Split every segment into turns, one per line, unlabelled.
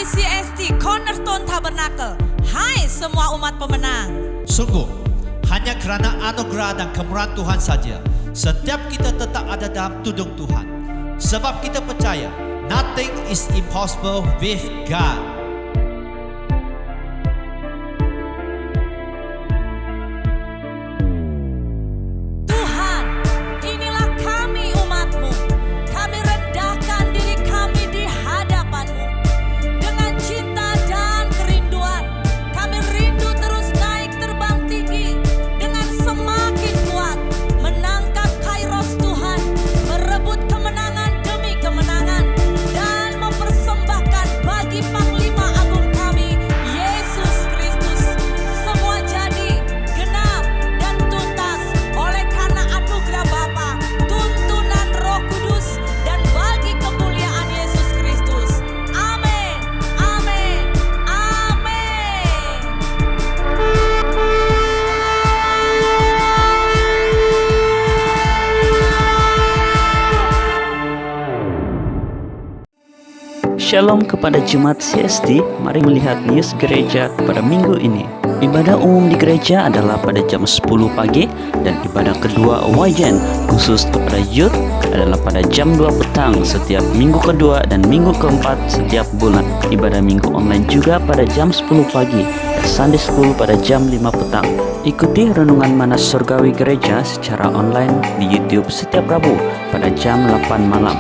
dari CST Cornerstone Tabernacle. Hai semua umat pemenang.
Sungguh, hanya karena anugerah dan kemurahan Tuhan saja, setiap kita tetap ada dalam tudung Tuhan. Sebab kita percaya, nothing is impossible with God.
Tuhan, inilah kami umat-Mu. Kami rendahkan diri kami di hadapan-Mu. Dengan cinta dan kerinduan, kami rindu terus naik terbang tinggi. Dengan semakin kuat menangkap kairos Tuhan, merebut kemenangan demi kemenangan, dan mempersembahkan bagi Panglima Agung kami, Yesus Kristus. Semua jadi genap dan tuntas oleh karena anugerah Bapa, tuntunan Roh Kudus, dan bagi kemuliaan Yesus Kristus. Amin, amin, amin.
Shalom kepada Jemaat CST, mari melihat news gereja pada minggu ini. Ibadah umum di gereja adalah pada jam 10 pagi dan ibadah kedua Wajen khusus kepada youth adalah pada jam 2 petang setiap minggu kedua dan minggu keempat setiap bulan. Ibadah minggu online juga pada jam 10 pagi dan Sunday School pada jam 5 petang. Ikuti renungan Mana Surgawi Gereja secara online di YouTube setiap Rabu pada jam 8 malam.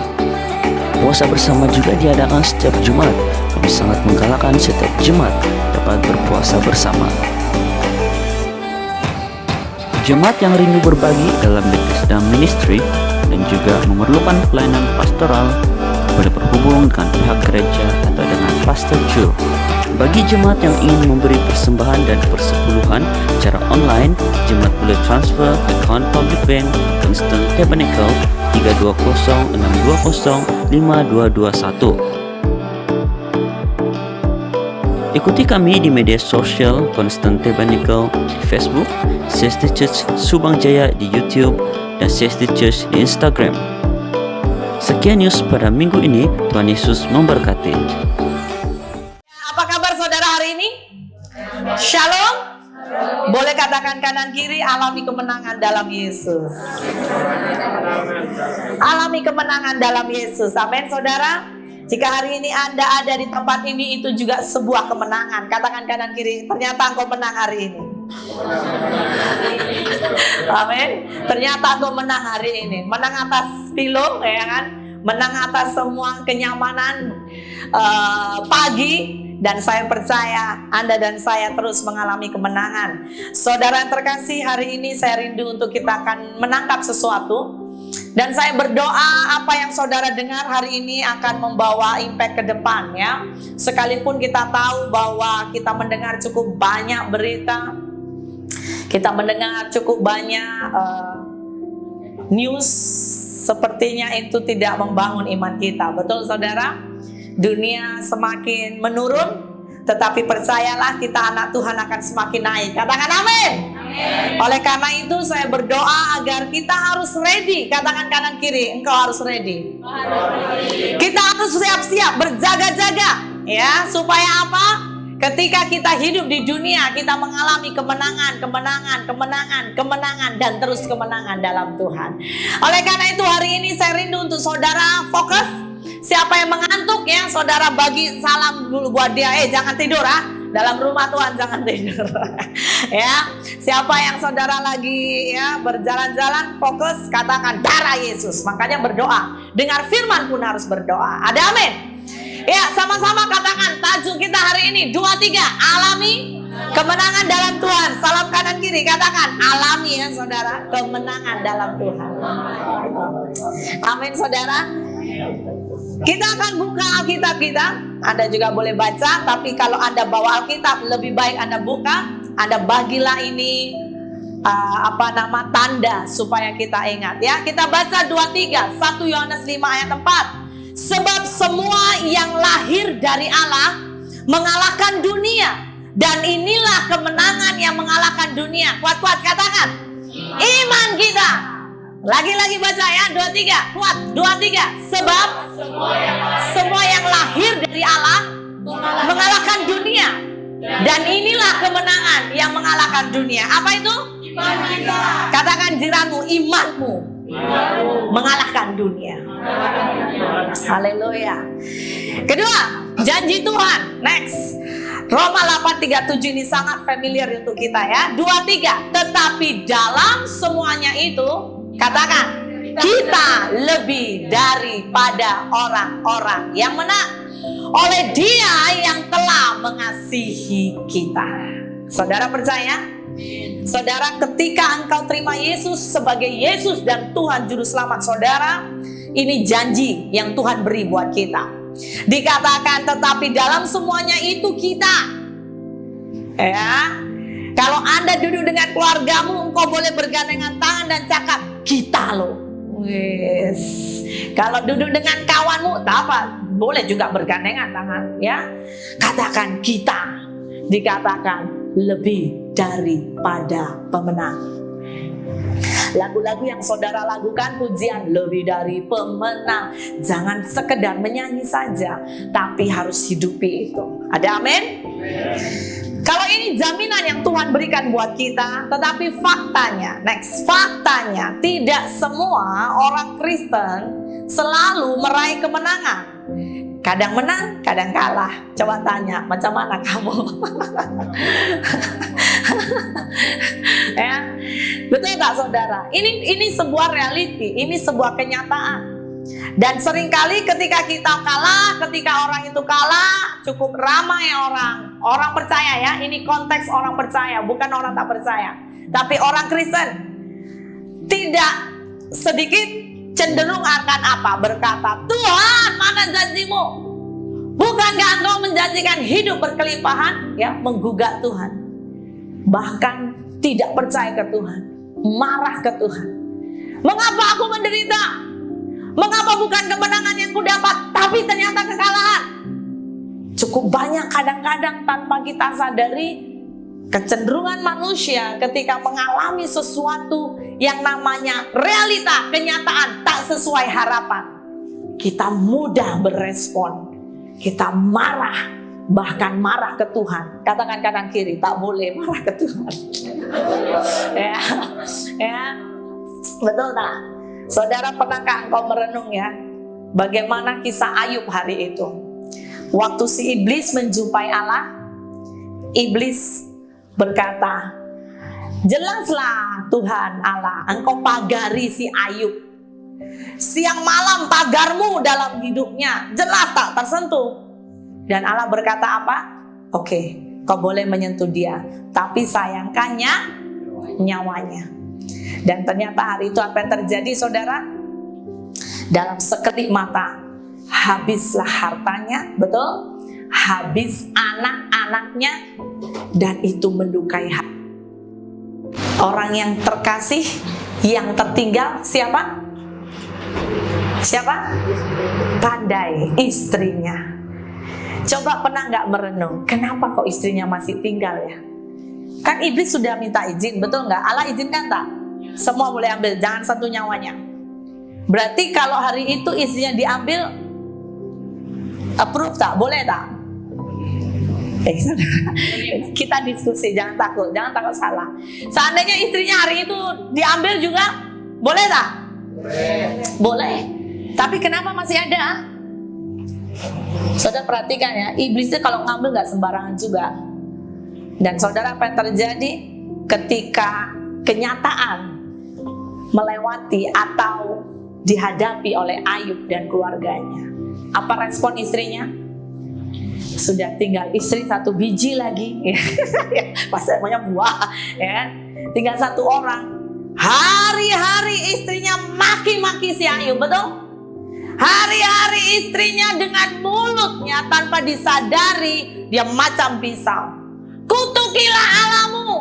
Puasa bersama juga diadakan setiap Jumat. Kami sangat menggalakkan setiap Jumat dapat berpuasa bersama. Jemaat yang rindu berbagi dalam Bethesda Ministry dan juga memerlukan pelayanan pastoral boleh berhubung dengan pihak gereja atau dengan Pastor Joe. Bagi jemaat yang ingin memberi persembahan dan persepuluhan secara online, jemaat boleh transfer account public bank Cornerstone Tabernacle 320-620-5221. Ikuti kami di media sosial Cornerstone Tabernacle di Facebook, CST Church Subang Jaya di YouTube, dan CST Church di Instagram. Sekian news pada minggu ini. Tuhan Yesus memberkati.
Apa kabar saudara hari ini? Shalom. Boleh katakan kanan kiri, alami kemenangan dalam Yesus. Alami kemenangan dalam Yesus. Amin saudara. Jika hari ini Anda ada di tempat ini, itu juga sebuah kemenangan. Katakan kanan kiri, ternyata engkau menang hari ini. Amin. Ternyata engkau menang hari ini. Menang atas pilot, ya kan? Menang atas semua kenyamanan pagi. Dan saya percaya Anda dan saya terus mengalami kemenangan. Saudara yang terkasih, hari ini saya rindu untuk kita akan menangkap sesuatu. Dan saya berdoa apa yang saudara dengar hari ini akan membawa impact ke depan ya. Sekalipun kita tahu bahwa kita mendengar cukup banyak berita, kita mendengar cukup banyak news, sepertinya itu tidak membangun iman kita. Betul saudara? Dunia semakin menurun, tetapi percayalah kita anak Tuhan akan semakin naik. Katakan amin. Oleh karena itu saya berdoa agar kita harus ready. Katakan kanan kiri, engkau harus ready. Kita harus siap-siap, berjaga-jaga ya, supaya apa? Ketika kita hidup di dunia, kita mengalami kemenangan dan terus kemenangan dalam Tuhan. Oleh karena itu hari ini saya rindu untuk saudara fokus. Siapa yang mengantuk ya, saudara bagi salam dulu buat dia. Jangan tidur dalam rumah Tuhan jangan tidur. Ya, siapa yang saudara lagi ya berjalan-jalan, fokus, katakan darah Yesus. Makanya berdoa. Dengar firman pun harus berdoa. Ada amin. Ya, sama-sama katakan tajuk kita hari ini 2-3, alami kemenangan dalam Tuhan. Salam kanan kiri, katakan alami ya saudara, kemenangan dalam Tuhan. Amin saudara. Kita akan buka Alkitab kita. Anda juga boleh baca, tapi kalau Anda bawa Alkitab, lebih baik Anda buka. Anda bagilah ini tanda supaya kita ingat ya. Kita baca 2-3, 1 Yohanes 5 ayat 4. Sebab semua yang lahir dari Allah mengalahkan dunia, dan inilah kemenangan yang mengalahkan dunia. Kuat-kuat katakan iman kita. Lagi-lagi baca ya, 2-3, kuat, 2-3. Sebab semua yang lahir dari Allah mengalahkan dunia. Dan inilah kemenangan yang mengalahkan dunia. Apa itu? Iman kita. Katakan jiranmu, imanmu mengalahkan dunia. Haleluya. Kedua, janji Tuhan. Next. Roma 8:37 ini sangat familiar untuk kita ya. 2:3. Tetapi dalam semuanya itu, katakan, kita lebih daripada orang-orang yang menang oleh Dia yang telah mengasihi kita. Saudara percaya? Saudara, ketika engkau terima Yesus sebagai Yesus dan Tuhan Juru Selamat saudara, ini janji yang Tuhan beri buat kita. Dikatakan, tetapi dalam semuanya itu kita. Ya, kalau Anda duduk dengan keluargamu, engkau boleh bergandengan tangan dan cakap, kita loh. Yes. Kalau duduk dengan kawanmu, apa? Boleh juga bergandengan tangan, ya. Katakan kita. Dikatakan lebih daripada pemenang. Lagu-lagu yang saudara lakukan, pujian lebih dari pemenang, jangan sekedar menyanyi saja, tapi harus hidupi itu. Ada amin? Kalau ini jaminan yang Tuhan berikan buat kita, tetapi faktanya, next, faktanya tidak semua orang Kristen selalu meraih kemenangan. Kadang menang, kadang kalah. Coba tanya, macam mana kamu? Ya, betul tak saudara? Ini sebuah reality, ini sebuah kenyataan. Dan seringkali ketika kita kalah, ketika orang itu kalah, cukup ramai orang percaya ya. Ini konteks orang percaya, bukan orang tak percaya. Tapi orang Kristen tidak sedikit cenderung akan apa? Berkata, Tuhan, mana janjimu? Bukankah engkau menjanjikan hidup berkelimpahan? Ya, menggugat Tuhan. Bahkan tidak percaya ke Tuhan, marah ke Tuhan. Mengapa aku menderita? Mengapa bukan kemenangan yang kudapat, tapi ternyata kekalahan? Cukup banyak kadang-kadang tanpa kita sadari, kecenderungan manusia ketika mengalami sesuatu yang namanya realita, kenyataan tak sesuai harapan, kita mudah berespon, kita marah, bahkan marah ke Tuhan. Katakan kanan kiri, tak boleh marah ke Tuhan. ya, betul tak? Saudara, pernahkah engkau merenung ya, bagaimana kisah Ayub hari itu? Waktu si iblis menjumpai Allah, iblis berkata, jelaslah Tuhan Allah, engkau pagari si Ayub. Siang malam pagarmu dalam hidupnya, jelas tak tersentuh. Dan Allah berkata apa? Oke, kau boleh menyentuh dia, tapi sayangkannya nyawanya. Dan ternyata hari itu apa yang terjadi saudara? Dalam sekelip mata, habislah hartanya, betul? Habis anak-anaknya, dan itu mendukai hati. Orang yang terkasih, yang tertinggal siapa? Siapa? Pandai, istrinya. Coba pernah nggak merenung, kenapa kok istrinya masih tinggal ya? Kan iblis sudah minta izin, betul nggak? Allah izinkan tak? Semua boleh ambil, jangan satu nyawanya. Berarti kalau hari itu istrinya diambil, approve tak? Boleh tak? Kita diskusi, jangan takut salah. Seandainya istrinya hari itu diambil juga, boleh tak? Boleh. Tapi kenapa masih ada? Saudara perhatikan ya, iblisnya kalau ngambil nggak sembarangan juga. Dan saudara, apa yang terjadi ketika kenyataan melewati atau dihadapi oleh Ayub dan keluarganya? Apa respon istrinya? Sudah tinggal istri satu biji lagi, pasti namanya buah, ya. Tinggal satu orang. Hari-hari istrinya maki-maki si Ayub, betul? Hari-hari istrinya dengan mulutnya tanpa disadari dia macam pisau. Kutukilah Allahmu.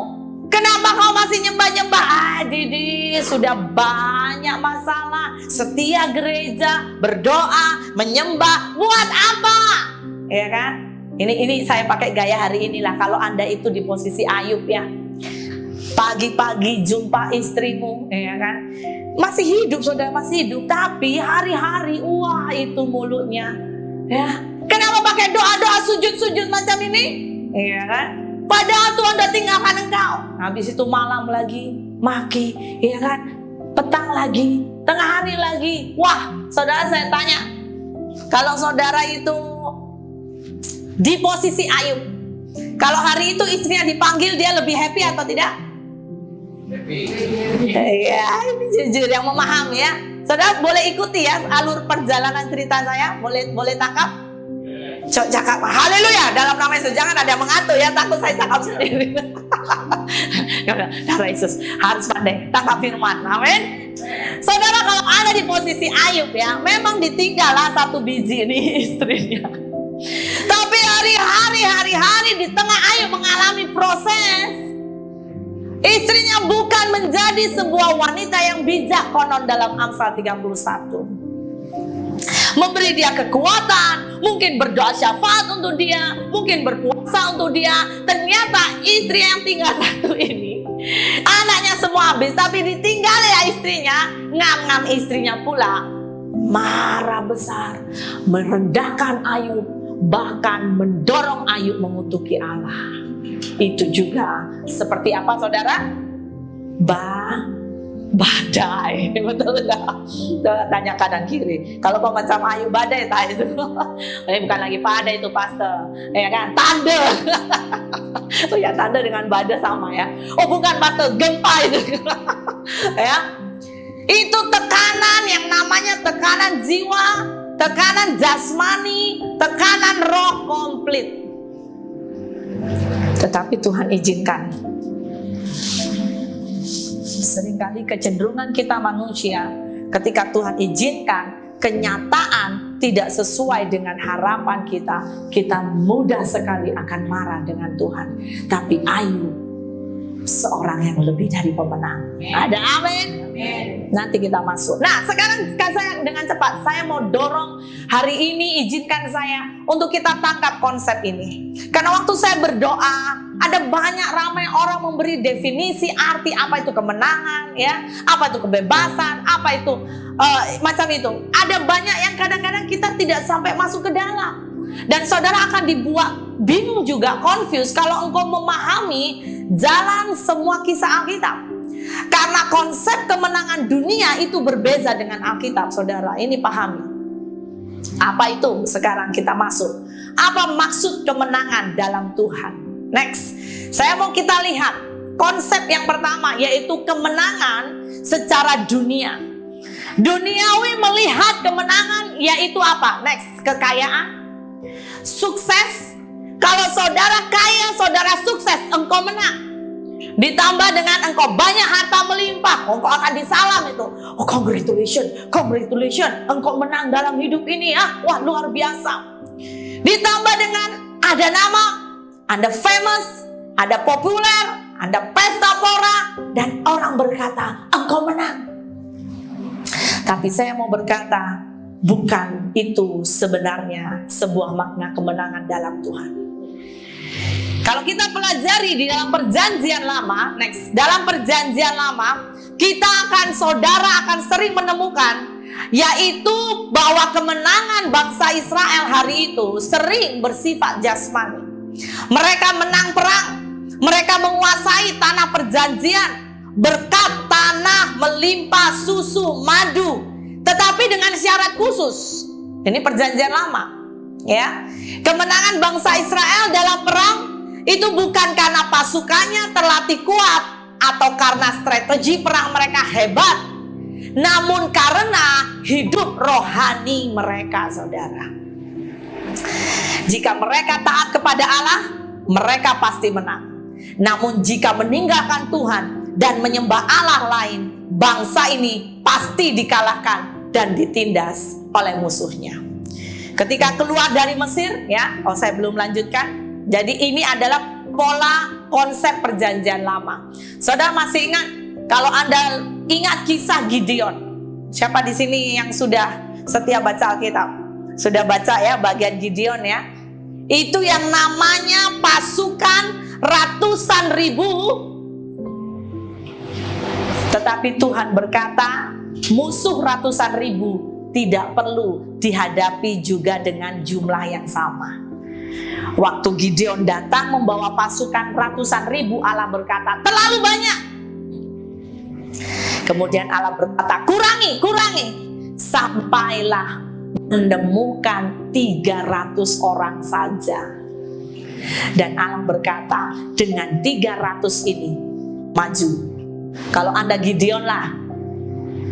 Kenapa kau masih nyembah-nyembah? Didi, sudah banyak masalah. Setia gereja, berdoa, menyembah, buat apa? Ya kan? Ini saya pakai gaya hari inilah. Kalau Anda itu di posisi Ayub ya, pagi-pagi jumpa istrimu, ya kan? Masih hidup, saudara, masih hidup. Tapi hari-hari, wah itu mulutnya, ya. Kenapa pakai doa-doa sujud-sujud macam ini? Iya kan? Padahal Tuhan udah tinggalkan engkau. Habis itu malam lagi, maki, iya kan? Petang lagi, tengah hari lagi. Wah, saudara saya tanya, kalau saudara itu di posisi Ayub, kalau hari itu istrinya dipanggil, dia lebih happy atau tidak? Ya, ini jujur yang memahami ya. Saudara boleh ikuti ya alur perjalanan cerita saya, boleh tangkap? Cakap, haleluya, dalam nama Yesus. Jangan ada yang mengatur ya, takut saya cakap sendiri. Darah Yesus harus pandai tangkap firman, amin. Saudara kalau ada di posisi Ayub ya, memang ditinggallah satu biji ini istrinya. Tapi hari-hari di tengah Ayub mengalami proses, istrinya bukan menjadi sebuah wanita yang bijak konon dalam Amsal 31. Memberi dia kekuatan, mungkin berdoa syafaat untuk dia, mungkin berpuasa untuk dia. Ternyata istri yang tinggal satu ini, anaknya semua habis, tapi ditinggal ya istrinya, ngam-ngam istrinya pula marah besar, merendahkan Ayub, bahkan mendorong Ayub mengutuki Allah. Itu juga seperti apa saudara? Badai, betul enggak? Tanya kanan kiri. Kalau kau macam Ayub badai tak itu? Bukan lagi badai itu pastor, ya kan? Tanda. Oh ya, tanda dengan badai sama ya. Oh bukan pastor, gempa itu. Ya, itu tekanan yang namanya tekanan jiwa, tekanan jasmani, tekanan roh komplit. Tetapi Tuhan izinkan. Seringkali kecenderungan kita manusia, ketika Tuhan izinkan kenyataan tidak sesuai dengan harapan kita mudah sekali akan marah dengan Tuhan. Tapi Ayub seorang yang lebih dari pemenang. Ada amin? Nanti kita masuk. Nah sekarang saya dengan cepat, saya mau dorong hari ini, izinkan saya untuk kita tangkap konsep ini. Karena waktu saya berdoa, ada banyak ramai orang memberi definisi arti apa itu kemenangan, ya, apa itu kebebasan, apa itu macam itu. Ada banyak yang kadang-kadang kita tidak sampai masuk ke dalam. Dan saudara akan dibuat bingung juga, confused kalau engkau memahami jalan semua kisah Alkitab. Karena konsep kemenangan dunia itu berbeza dengan Alkitab, saudara. Ini pahami. Apa itu? Sekarang kita masuk. Apa maksud kemenangan dalam Tuhan? Next, saya mau kita lihat konsep yang pertama, yaitu kemenangan secara dunia. Duniawi melihat kemenangan yaitu apa? Next, kekayaan, sukses. Kalau saudara kaya, saudara sukses, engkau menang. Ditambah dengan engkau banyak harta melimpah, engkau akan disalam itu. Oh, congratulations, engkau menang dalam hidup ini ya. Wah, luar biasa. Ditambah dengan ada nama, Anda famous, Anda populer, Anda pesta pora, dan orang berkata engkau menang. Tapi saya mau berkata, bukan itu sebenarnya sebuah makna kemenangan dalam Tuhan. Kalau kita pelajari di dalam perjanjian lama, next, dalam perjanjian lama, saudara akan sering menemukan, yaitu bahwa kemenangan bangsa Israel hari itu sering bersifat jasmani. Mereka menang perang, mereka menguasai tanah perjanjian, berkat tanah melimpah susu, madu, tetapi dengan syarat khusus. Ini perjanjian lama, ya. Kemenangan bangsa Israel dalam perang itu bukan karena pasukannya terlatih kuat atau karena strategi perang mereka hebat, namun karena hidup rohani mereka, saudara. Jika mereka taat kepada Allah, mereka pasti menang. Namun jika meninggalkan Tuhan dan menyembah Allah lain, bangsa ini pasti dikalahkan dan ditindas oleh musuhnya. Ketika keluar dari Mesir, ya, saya belum lanjutkan. Jadi ini adalah pola konsep perjanjian lama. Saudara masih ingat? Kalau Anda ingat kisah Gideon, siapa di sini yang sudah setia baca Alkitab? Sudah baca ya bagian Gideon ya? Itu yang namanya pasukan ratusan ribu. Tetapi Tuhan berkata, musuh ratusan ribu tidak perlu dihadapi juga dengan jumlah yang sama. Waktu Gideon datang membawa pasukan ratusan ribu, Allah berkata, terlalu banyak. Kemudian Allah berkata, kurangi, sampailah menemukan 300 orang saja. Dan Allah berkata, dengan 300 ini maju. Kalau Anda Gideon lah,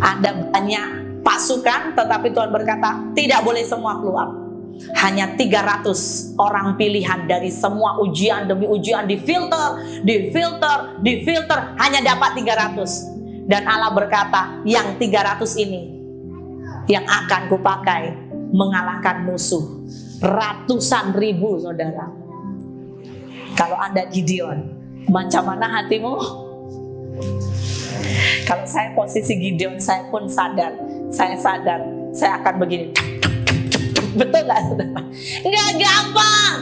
Anda banyak pasukan, tetapi Tuhan berkata, tidak boleh semua keluar. Hanya 300 orang pilihan dari semua ujian demi ujian, difilter, hanya dapat 300. Dan Allah berkata, yang 300 ini yang akan kupakai mengalahkan musuh ratusan ribu, saudara. Kalau Anda Gideon, macam mana hatimu? Kalau saya posisi Gideon, saya pun sadar, saya akan begini. Betul gak, saudara? Nggak gampang.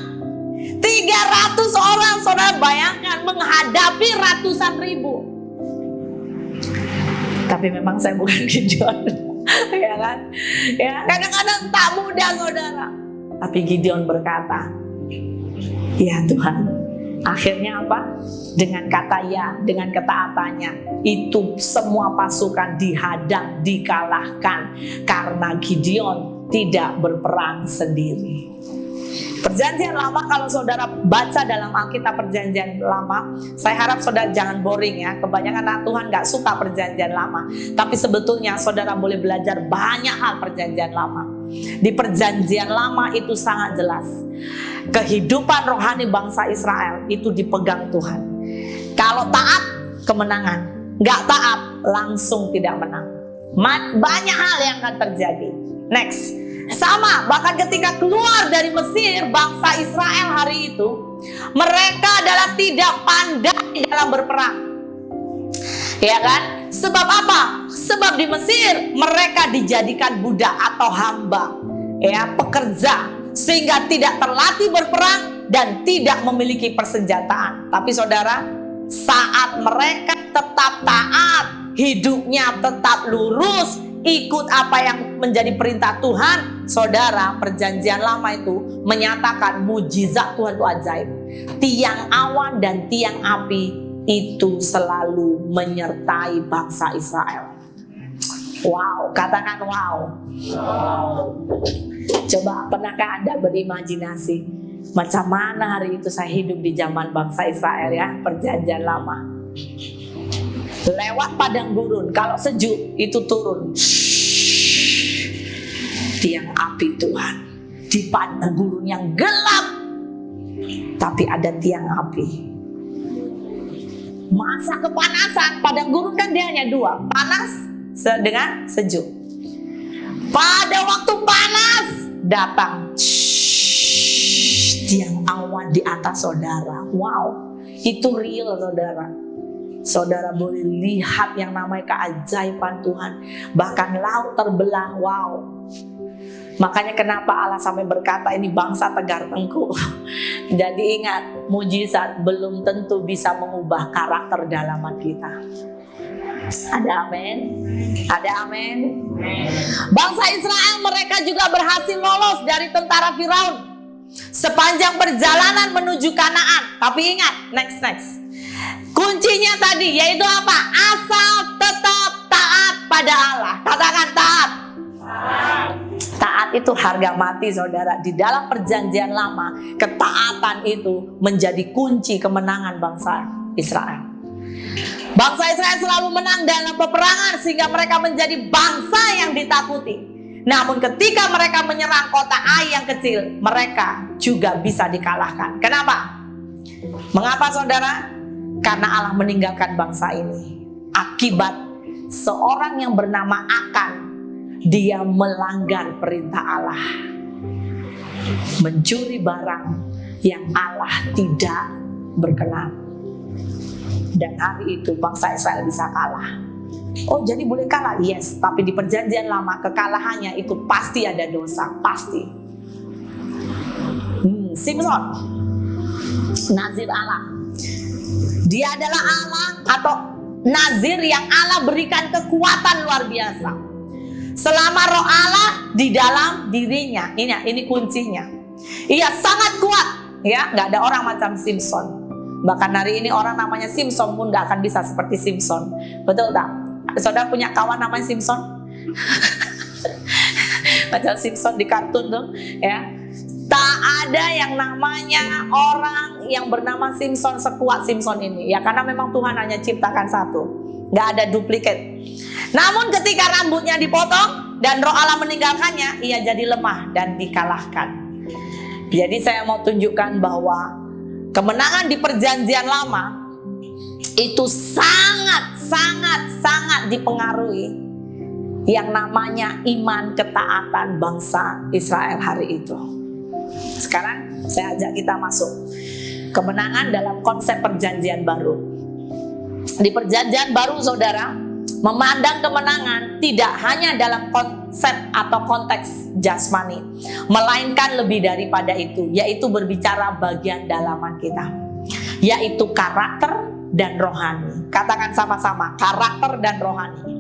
300 orang, saudara, bayangkan menghadapi ratusan ribu. Tapi memang saya bukan Gideon. Ya kan? Ya, kadang-kadang tak mudah, saudara. Tapi Gideon berkata, ya Tuhan. Akhirnya apa? Dengan kata ya, dengan ketaatannya, itu semua pasukan dihadang, dikalahkan. Karena Gideon tidak berperang sendiri. Perjanjian lama, kalau saudara baca dalam Alkitab perjanjian lama, saya harap saudara jangan boring ya. Kebanyakan anak Tuhan gak suka perjanjian lama. Tapi sebetulnya saudara boleh belajar banyak hal perjanjian lama. Di perjanjian lama itu sangat jelas. Kehidupan rohani bangsa Israel itu dipegang Tuhan. Kalau taat, kemenangan. Gak taat, langsung tidak menang. Banyak hal yang akan terjadi. Next. Sama, bahkan ketika keluar dari Mesir, bangsa Israel hari itu, mereka adalah tidak pandai dalam berperang. Ya kan? Sebab apa? Sebab di Mesir mereka dijadikan budak atau hamba, ya, pekerja, sehingga tidak terlatih berperang dan tidak memiliki persenjataan. Tapi saudara, saat mereka tetap taat, hidupnya tetap lurus, ikut apa yang menjadi perintah Tuhan, saudara, perjanjian lama itu menyatakan mujizat Tuhan itu ajaib. Tiang awan dan tiang api itu selalu menyertai bangsa Israel. Wow, katakan wow. Coba, pernahkah Anda berimajinasi macam mana hari itu saya hidup di zaman bangsa Israel, ya, perjanjian lama. Lewat padang gurun, kalau sejuk itu turun tiang api Tuhan. Di padang gurun yang gelap, tapi ada tiang api. Masa kepanasan, padang gurun kan dia hanya dua, panas dengan sejuk. Pada waktu panas datang tiang awan di atas saudara. Wow, itu real, saudara. Saudara boleh lihat yang namanya keajaiban Tuhan. Bahkan laut terbelah. Wow. Makanya kenapa Allah sampai berkata ini bangsa tegar tengkuk. Jadi ingat, mujizat belum tentu bisa mengubah karakter dalaman kita. Ada amin? Ada amin? Bangsa Israel, mereka juga berhasil lolos dari tentara Firaun sepanjang perjalanan menuju Kanaan. Tapi ingat, next. Kuncinya tadi yaitu apa? Asal tetap taat pada Allah. Katakan taat. Taat itu harga mati, saudara. Di dalam perjanjian lama, ketaatan itu menjadi kunci kemenangan bangsa Israel. Bangsa Israel selalu menang dalam peperangan sehingga mereka menjadi bangsa yang ditakuti. Namun ketika mereka menyerang kota Ai yang kecil, mereka juga bisa dikalahkan. Kenapa? Mengapa, saudara? Karena Allah meninggalkan bangsa ini akibat seorang yang bernama Akan. Dia melanggar perintah Allah, mencuri barang yang Allah tidak berkenan. Dan hari itu bangsa Israel bisa kalah. Oh, jadi boleh kalah? Yes, tapi di perjanjian lama kekalahannya itu pasti ada dosa, pasti. Simson, nazir Allah. Dia adalah Allah atau nazir yang Allah berikan kekuatan luar biasa. selama roh Allah di dalam dirinya. Ini kuncinya. Ia sangat kuat, ya, nggak ada orang macam Simpson. Bahkan hari ini orang namanya Simpson pun nggak akan bisa seperti Simpson. Betul tak? Saudara punya kawan namanya Simpson? Macam Simpson di kartun tuh, ya. Tak ada yang namanya orang yang bernama Simpson sekuat Simpson ini, ya, karena memang Tuhan hanya ciptakan satu, nggak ada duplikat. Namun ketika rambutnya dipotong dan roh Allah meninggalkannya, ia jadi lemah dan dikalahkan. Jadi saya mau tunjukkan bahwa kemenangan di perjanjian lama itu sangat dipengaruhi yang namanya iman ketaatan bangsa Israel hari itu. Sekarang saya ajak kita masuk kemenangan dalam konsep perjanjian baru. Di perjanjian baru, saudara, memandang kemenangan tidak hanya dalam konsep atau konteks jasmani, melainkan lebih daripada itu, yaitu berbicara bagian dalaman kita, yaitu karakter dan rohani. Katakan sama-sama, karakter dan rohani.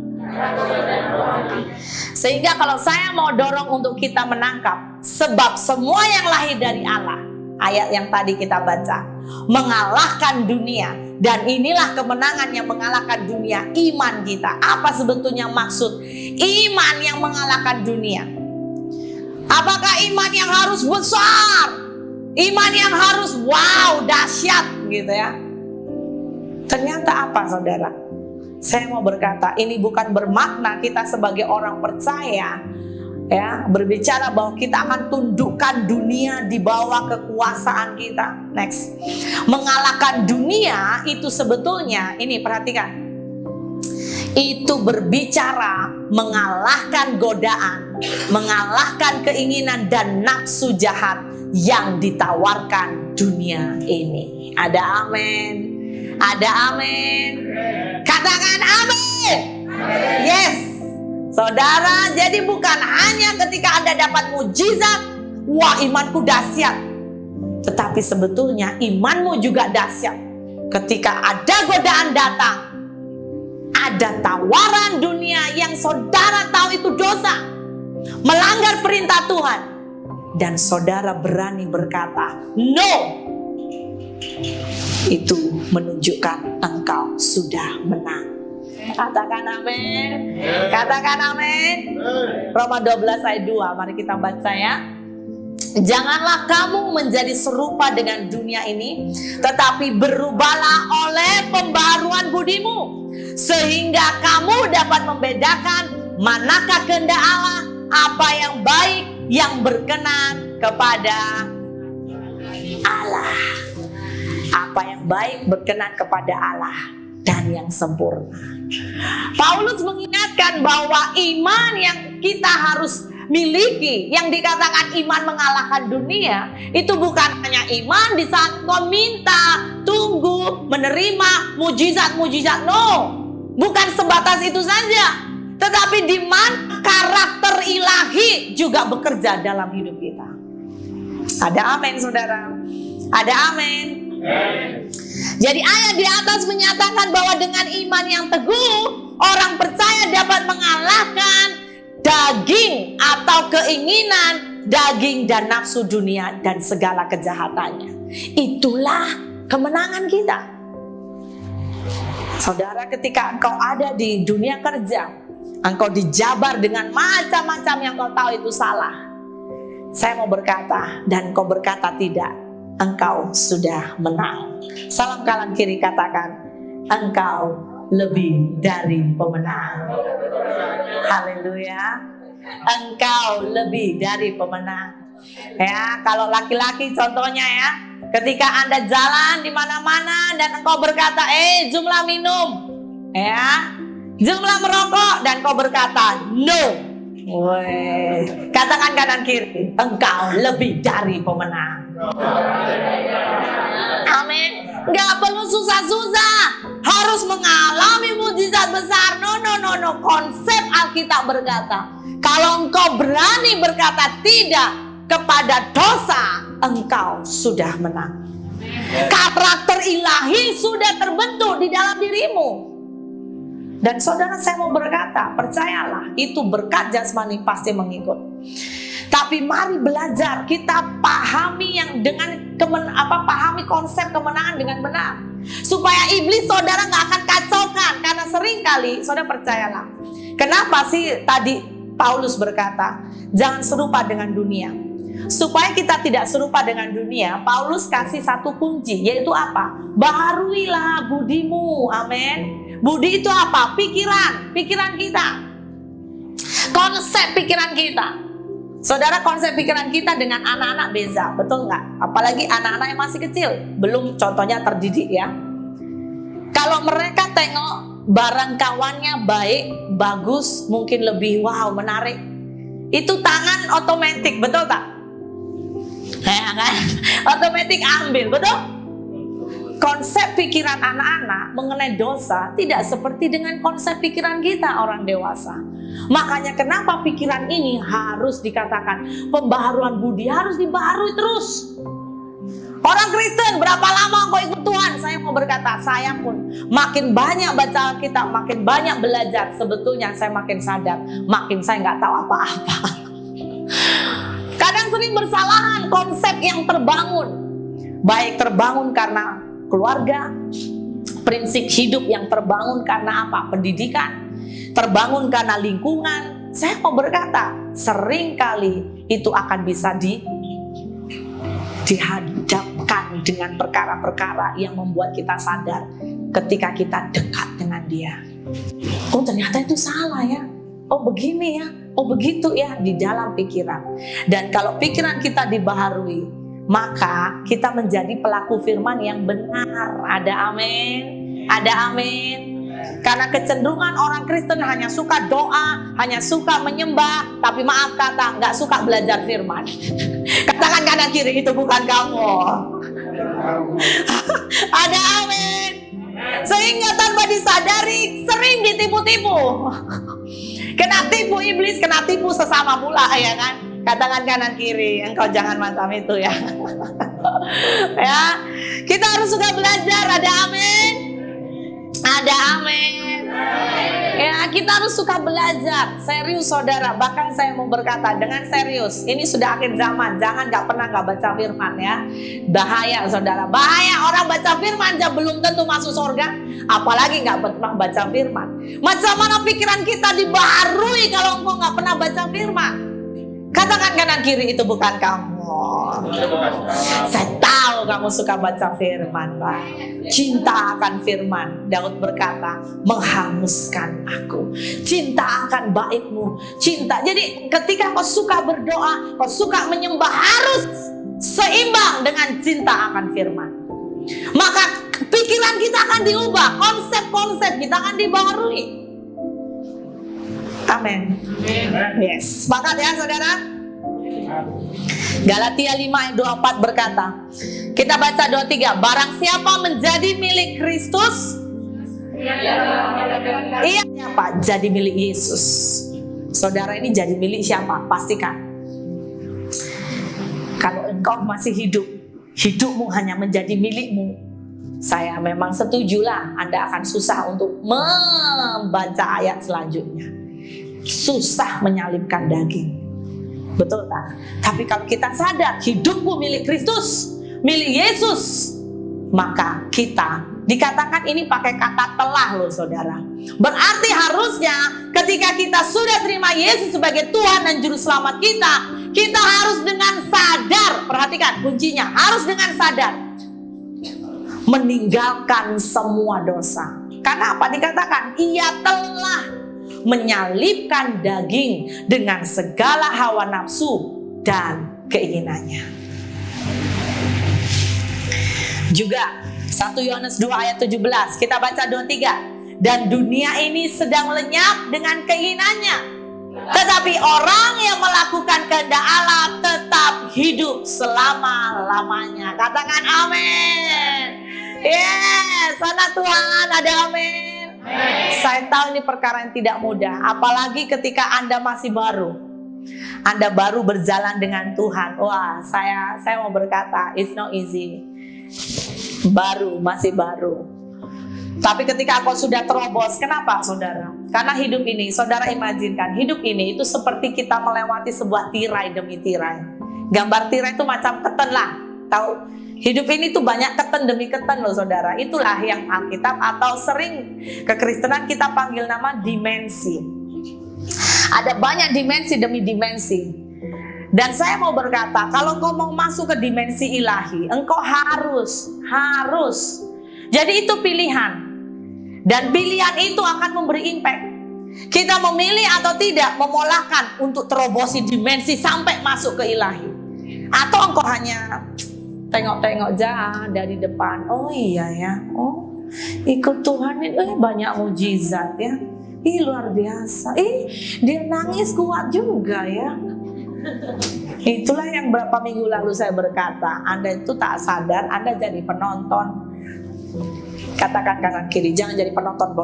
Sehingga kalau saya mau dorong untuk kita menangkap, sebab semua yang lahir dari Allah, ayat yang tadi kita baca, mengalahkan dunia. Dan inilah kemenangan yang mengalahkan dunia, iman kita. Apa sebetulnya maksud iman yang mengalahkan dunia? Apakah iman yang harus besar? Iman yang harus wow, dahsyat gitu ya? Ternyata apa, saudara? Saya mau berkata, ini bukan bermakna kita sebagai orang percaya, ya, berbicara bahwa kita akan tundukkan dunia di bawah kekuasaan kita. Next, mengalahkan dunia itu sebetulnya, ini perhatikan, itu berbicara mengalahkan godaan, mengalahkan keinginan dan nafsu jahat yang ditawarkan dunia ini. Ada amin? Ada amin? Katakan amin. Yes. Saudara, jadi bukan hanya ketika Anda dapat mujizat, wah imanku dahsyat. Tetapi sebetulnya imanmu juga dahsyat ketika ada godaan datang, ada tawaran dunia yang saudara tahu itu dosa, melanggar perintah Tuhan, dan saudara berani berkata no. Itu menunjukkan engkau sudah menang. Katakan amin. Katakan amin. Roma 12 ayat 2. Mari kita baca ya. Janganlah kamu menjadi serupa dengan dunia ini, tetapi berubahlah oleh pembaharuan budimu, sehingga kamu dapat membedakan manakah kehendak Allah, apa yang baik, yang berkenan kepada Allah. Apa yang baik, berkenan kepada Allah, dan yang sempurna. Paulus mengingatkan bahwa iman yang kita harus miliki, yang dikatakan iman mengalahkan dunia, itu bukan hanya iman di saat kau minta, tunggu, menerima mujizat-mujizat. No, bukan sebatas itu saja, tetapi di mana karakter ilahi juga bekerja dalam hidup kita. Ada amin, saudara? Ada amin? Jadi ayat di atas menyatakan bahwa dengan iman yang teguh, orang percaya dapat mengalahkan daging atau keinginan daging dan nafsu dunia dan segala kejahatannya. Itulah kemenangan kita. Saudara, ketika engkau ada di dunia kerja, engkau dijabar dengan macam-macam yang kau tahu itu salah. Saya mau berkata, dan kau berkata tidak, engkau sudah menang. Salam kanan kiri, katakan, engkau lebih dari pemenang. Haleluya. Engkau lebih dari pemenang. Ya, kalau laki-laki contohnya ya, ketika Anda jalan di mana-mana dan engkau berkata, jumlah minum, ya, jumlah merokok, dan engkau berkata, no. Woi, katakan kanan kiri, engkau lebih dari pemenang. Amin. Gak perlu susah-susah, harus mengalami mujizat besar. No. Konsep Alkitab berkata, kalau engkau berani berkata tidak kepada dosa, engkau sudah menang. Karakter ilahi sudah terbentuk di dalam dirimu. Dan saudara, saya mau berkata, percayalah, itu berkat jasmani pasti mengikut. Tapi mari belajar, kita pahami yang dengan pahami konsep kemenangan dengan benar, supaya iblis saudara nggak akan kacaukan. Karena sering kali, saudara percayalah, kenapa sih tadi Paulus berkata jangan serupa dengan dunia? Supaya kita tidak serupa dengan dunia, Paulus kasih satu kunci, yaitu apa? Baharuilah budimu. Amin. Budi itu apa? Pikiran kita, konsep pikiran kita. Saudara, konsep pikiran kita dengan anak-anak beza, betul nggak? Apalagi anak-anak yang masih kecil, belum contohnya terdidik ya. Kalau mereka tengok barang kawannya baik, bagus, mungkin lebih wow, menarik, itu tangan otomatis, betul tak? Kayak kan? Otomatis ambil, betul? Konsep pikiran anak-anak mengenai dosa tidak seperti dengan konsep pikiran kita orang dewasa. Makanya kenapa pikiran ini harus dikatakan pembaharuan budi, harus dibaharui terus. Orang Kristen, berapa lama kau ikut Tuhan? Saya mau berkata, saya pun makin banyak baca Alkitab, makin banyak belajar, sebetulnya saya makin sadar, makin saya nggak tahu apa-apa. Kadang sering bersalahan konsep yang terbangun, baik terbangun karena keluarga, prinsip hidup yang terbangun karena apa? Pendidikan, terbangun karena lingkungan. Saya mau berkata, seringkali itu akan bisa dihadapkan dengan perkara-perkara yang membuat kita sadar ketika kita dekat dengan dia. Oh, ternyata itu salah ya. Oh, begini ya. Oh, begitu ya, di dalam pikiran. Dan kalau pikiran kita dibaharui, maka kita menjadi pelaku firman yang benar. Ada amin? Ada amin? Karena kecenderungan orang Kristen hanya suka doa, hanya suka menyembah, tapi maaf kata, nggak suka belajar firman. Katakan kanan kiri, itu bukan kamu. Ada amin? Sehingga tanpa disadari sering ditipu-tipu. Kena tipu iblis, kena tipu sesama pula, ya kan? Katakan kanan kiri, engkau jangan macam itu ya. Ya, kita harus suka belajar. Ada amin? Ada amin? Ya, kita harus suka belajar. Serius saudara, bahkan saya mau berkata dengan serius, ini sudah akhir zaman, jangan nggak baca firman ya. Bahaya saudara, bahaya. Orang baca firman aja belum tentu masuk surga, apalagi nggak pernah baca firman. Macam mana pikiran kita dibaharui kalau engkau nggak pernah baca firman? Katakan kanan kiri, itu bukan kamu. Saya tahu kamu suka baca firman, Pak. Cinta akan firman, Daud berkata, menghanguskan aku. Cinta akan baikmu, cinta. Jadi ketika kau suka berdoa, kau suka menyembah, harus seimbang dengan cinta akan firman. Maka pikiran kita akan diubah, konsep-konsep kita akan dibaharui. Amin. Yes, sepakat ya saudara? Galatia 5 ayat 24 berkata, kita baca 23, barang siapa menjadi milik Kristus, iya siapa? Jadi milik Yesus. Saudara ini jadi milik siapa? Pastikan. Kalau engkau masih hidup, hidupmu hanya menjadi milikmu, saya memang setujulah Anda akan susah untuk membaca ayat selanjutnya. Susah menyalibkan daging. Betul tak? Tapi kalau kita sadar hidupku milik Kristus, milik Yesus, maka kita dikatakan ini pakai kata telah loh saudara. Berarti harusnya ketika kita sudah terima Yesus sebagai Tuhan dan Juru Selamat kita, kita harus dengan sadar, perhatikan kuncinya, harus dengan sadar meninggalkan semua dosa. Karena apa? Dikatakan ia telah menyalibkan daging dengan segala hawa nafsu dan keinginannya. Juga 1 Yohanes 2 ayat 17, kita baca 23. Dan dunia ini sedang lenyap dengan keinginannya, tetapi orang yang melakukan kehendak Allah tetap hidup selama-lamanya. Katakan amin. Yes, anak Tuhan, ada amin. Saya tahu ini perkara yang tidak mudah, apalagi ketika Anda masih baru. Anda baru berjalan dengan Tuhan. Wah, saya mau berkata, it's not easy. Baru, masih baru. Tapi ketika engkau sudah terobos, kenapa saudara? Karena hidup ini, saudara imajinkan, hidup ini itu seperti kita melewati sebuah tirai demi tirai. Gambar tirai itu macam keten lah, tahu? Hidup ini tuh banyak keten demi keten loh saudara. Itulah yang Alkitab atau sering kekristenan kita panggil nama dimensi. Ada banyak dimensi demi dimensi. Dan saya mau berkata, kalau engkau mau masuk ke dimensi ilahi, engkau harus. Jadi itu pilihan. Dan pilihan itu akan memberi impact. Kita memilih atau tidak memolahkan untuk terobosi dimensi sampai masuk ke ilahi. Atau engkau hanya tengok-tengok aja dari depan. Oh iya ya, oh ikut Tuhan ini banyak mujizat ya. Ih luar biasa. Dia nangis kuat juga ya. Itulah yang berapa minggu lalu saya berkata, Anda itu tak sadar Anda jadi penonton. Katakan kanan kiri, jangan jadi penonton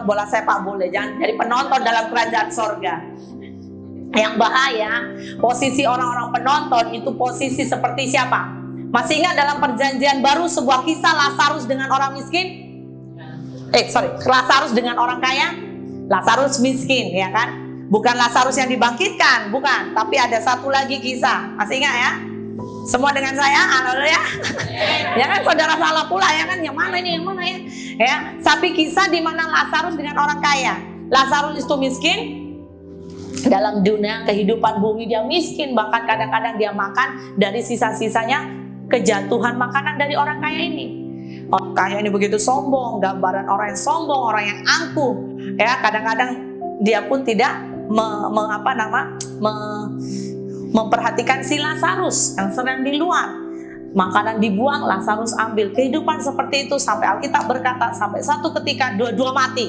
bola sepak bola, jangan jadi penonton dalam kerajaan sorga. Yang bahaya, posisi orang-orang penonton itu posisi seperti siapa? Masih ingat dalam perjanjian baru sebuah kisah Lazarus dengan orang miskin? Lazarus dengan orang kaya? Lazarus miskin, ya kan? Bukan Lazarus yang dibangkitkan, bukan. Tapi ada satu lagi kisah, masih ingat ya? Semua dengan saya, haleluya. Ya kan saudara salah pula ya kan, yang mana ini, yang mana ya? Ya, tapi kisah di mana Lazarus dengan orang kaya. Lazarus itu miskin. Dalam dunia kehidupan bumi dia miskin, bahkan kadang-kadang dia makan dari sisa-sisanya kejatuhan makanan dari orang kaya ini. Orang kaya ini begitu sombong, gambaran orang yang sombong, orang yang angkuh. Ya, kadang-kadang dia pun tidak memperhatikan si Lazarus yang sedang di luar. Makanan dibuang, Lazarus ambil. Kehidupan seperti itu sampai Alkitab berkata sampai satu ketika dua-dua mati.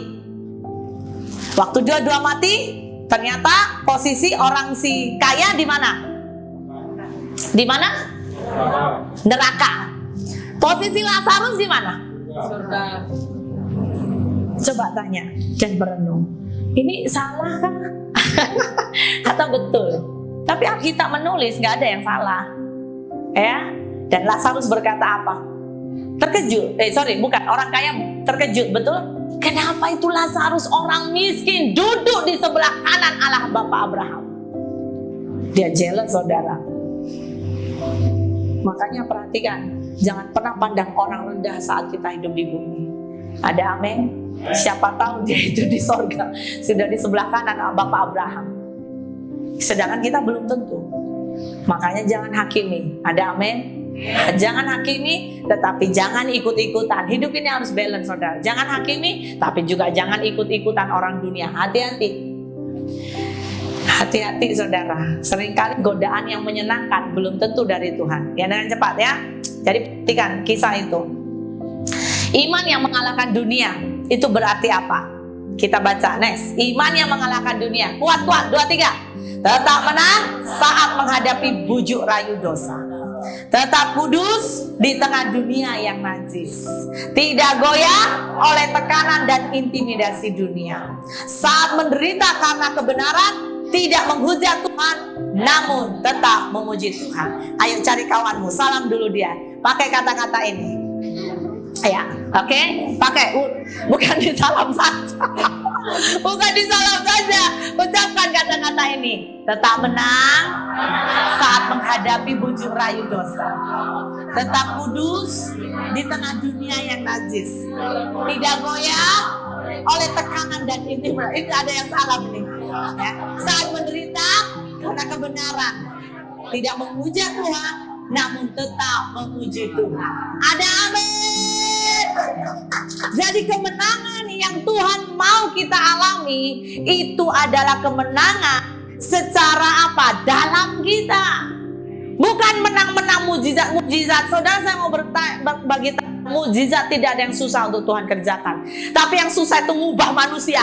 Waktu dua-dua mati, ternyata posisi orang si kaya di mana? Di mana? Neraka. Posisi Lazarus di mana? Surga. Coba tanya dan berenung. Ini salah kan? Atau betul? Tapi Alkitab menulis nggak ada yang salah, ya. Dan Lazarus berkata apa? Terkejut. Orang kaya terkejut, betul? Kenapa itu Lazarus orang miskin duduk di sebelah kanan Allah Bapa Abraham? Dia jealous, saudara. Makanya perhatikan, jangan pernah pandang orang rendah saat kita hidup di bumi. Ada amin? Siapa tahu dia itu di sorga, sudah di sebelah kanan Allah Bapa Abraham. Sedangkan kita belum tentu. Makanya jangan hakimi. Ada amin? Jangan hakimi, tetapi jangan ikut-ikutan. Hidup ini harus balance, saudara. Jangan hakimi, tapi juga jangan ikut-ikutan orang dunia. Hati-hati. Hati-hati, saudara. Seringkali godaan yang menyenangkan belum tentu dari Tuhan. Ya, dengan cepat ya. Jadi perhatikan kisah itu. Iman yang mengalahkan dunia itu berarti apa? Kita baca next. Iman yang mengalahkan dunia. Kuat-kuat, 2, 3. Tetap menang saat menghadapi bujuk rayu dosa. Tetap kudus di tengah dunia yang najis. Tidak goyah oleh tekanan dan intimidasi dunia. Saat menderita karena kebenaran, tidak menghujat Tuhan, namun tetap memuji Tuhan. Ayo cari kawanmu, salam dulu dia. Pakai kata-kata ini. Ya, oke? Pakai, bukan disalam saja. Bukan disalam saja. Ucapkan kata-kata ini. Tetap menang saat menghadapi bujuk rayu dosa. Tetap kudus di tengah dunia yang najis. Tidak goyah oleh tekanan dan intimidasi. Ini ada yang salah nih. Ya. Saat menderita karena kebenaran. Tidak memuja Tuhan, namun tetap memuji Tuhan. Ada amin. Jadi kemenangan yang Tuhan mau kita alami itu adalah kemenangan secara apa? Dalam kita. Bukan menang-menang mujizat-mujizat. Saudara, saya mau bagi mujizat tidak ada yang susah untuk Tuhan kerjakan. Tapi yang susah itu mengubah manusia.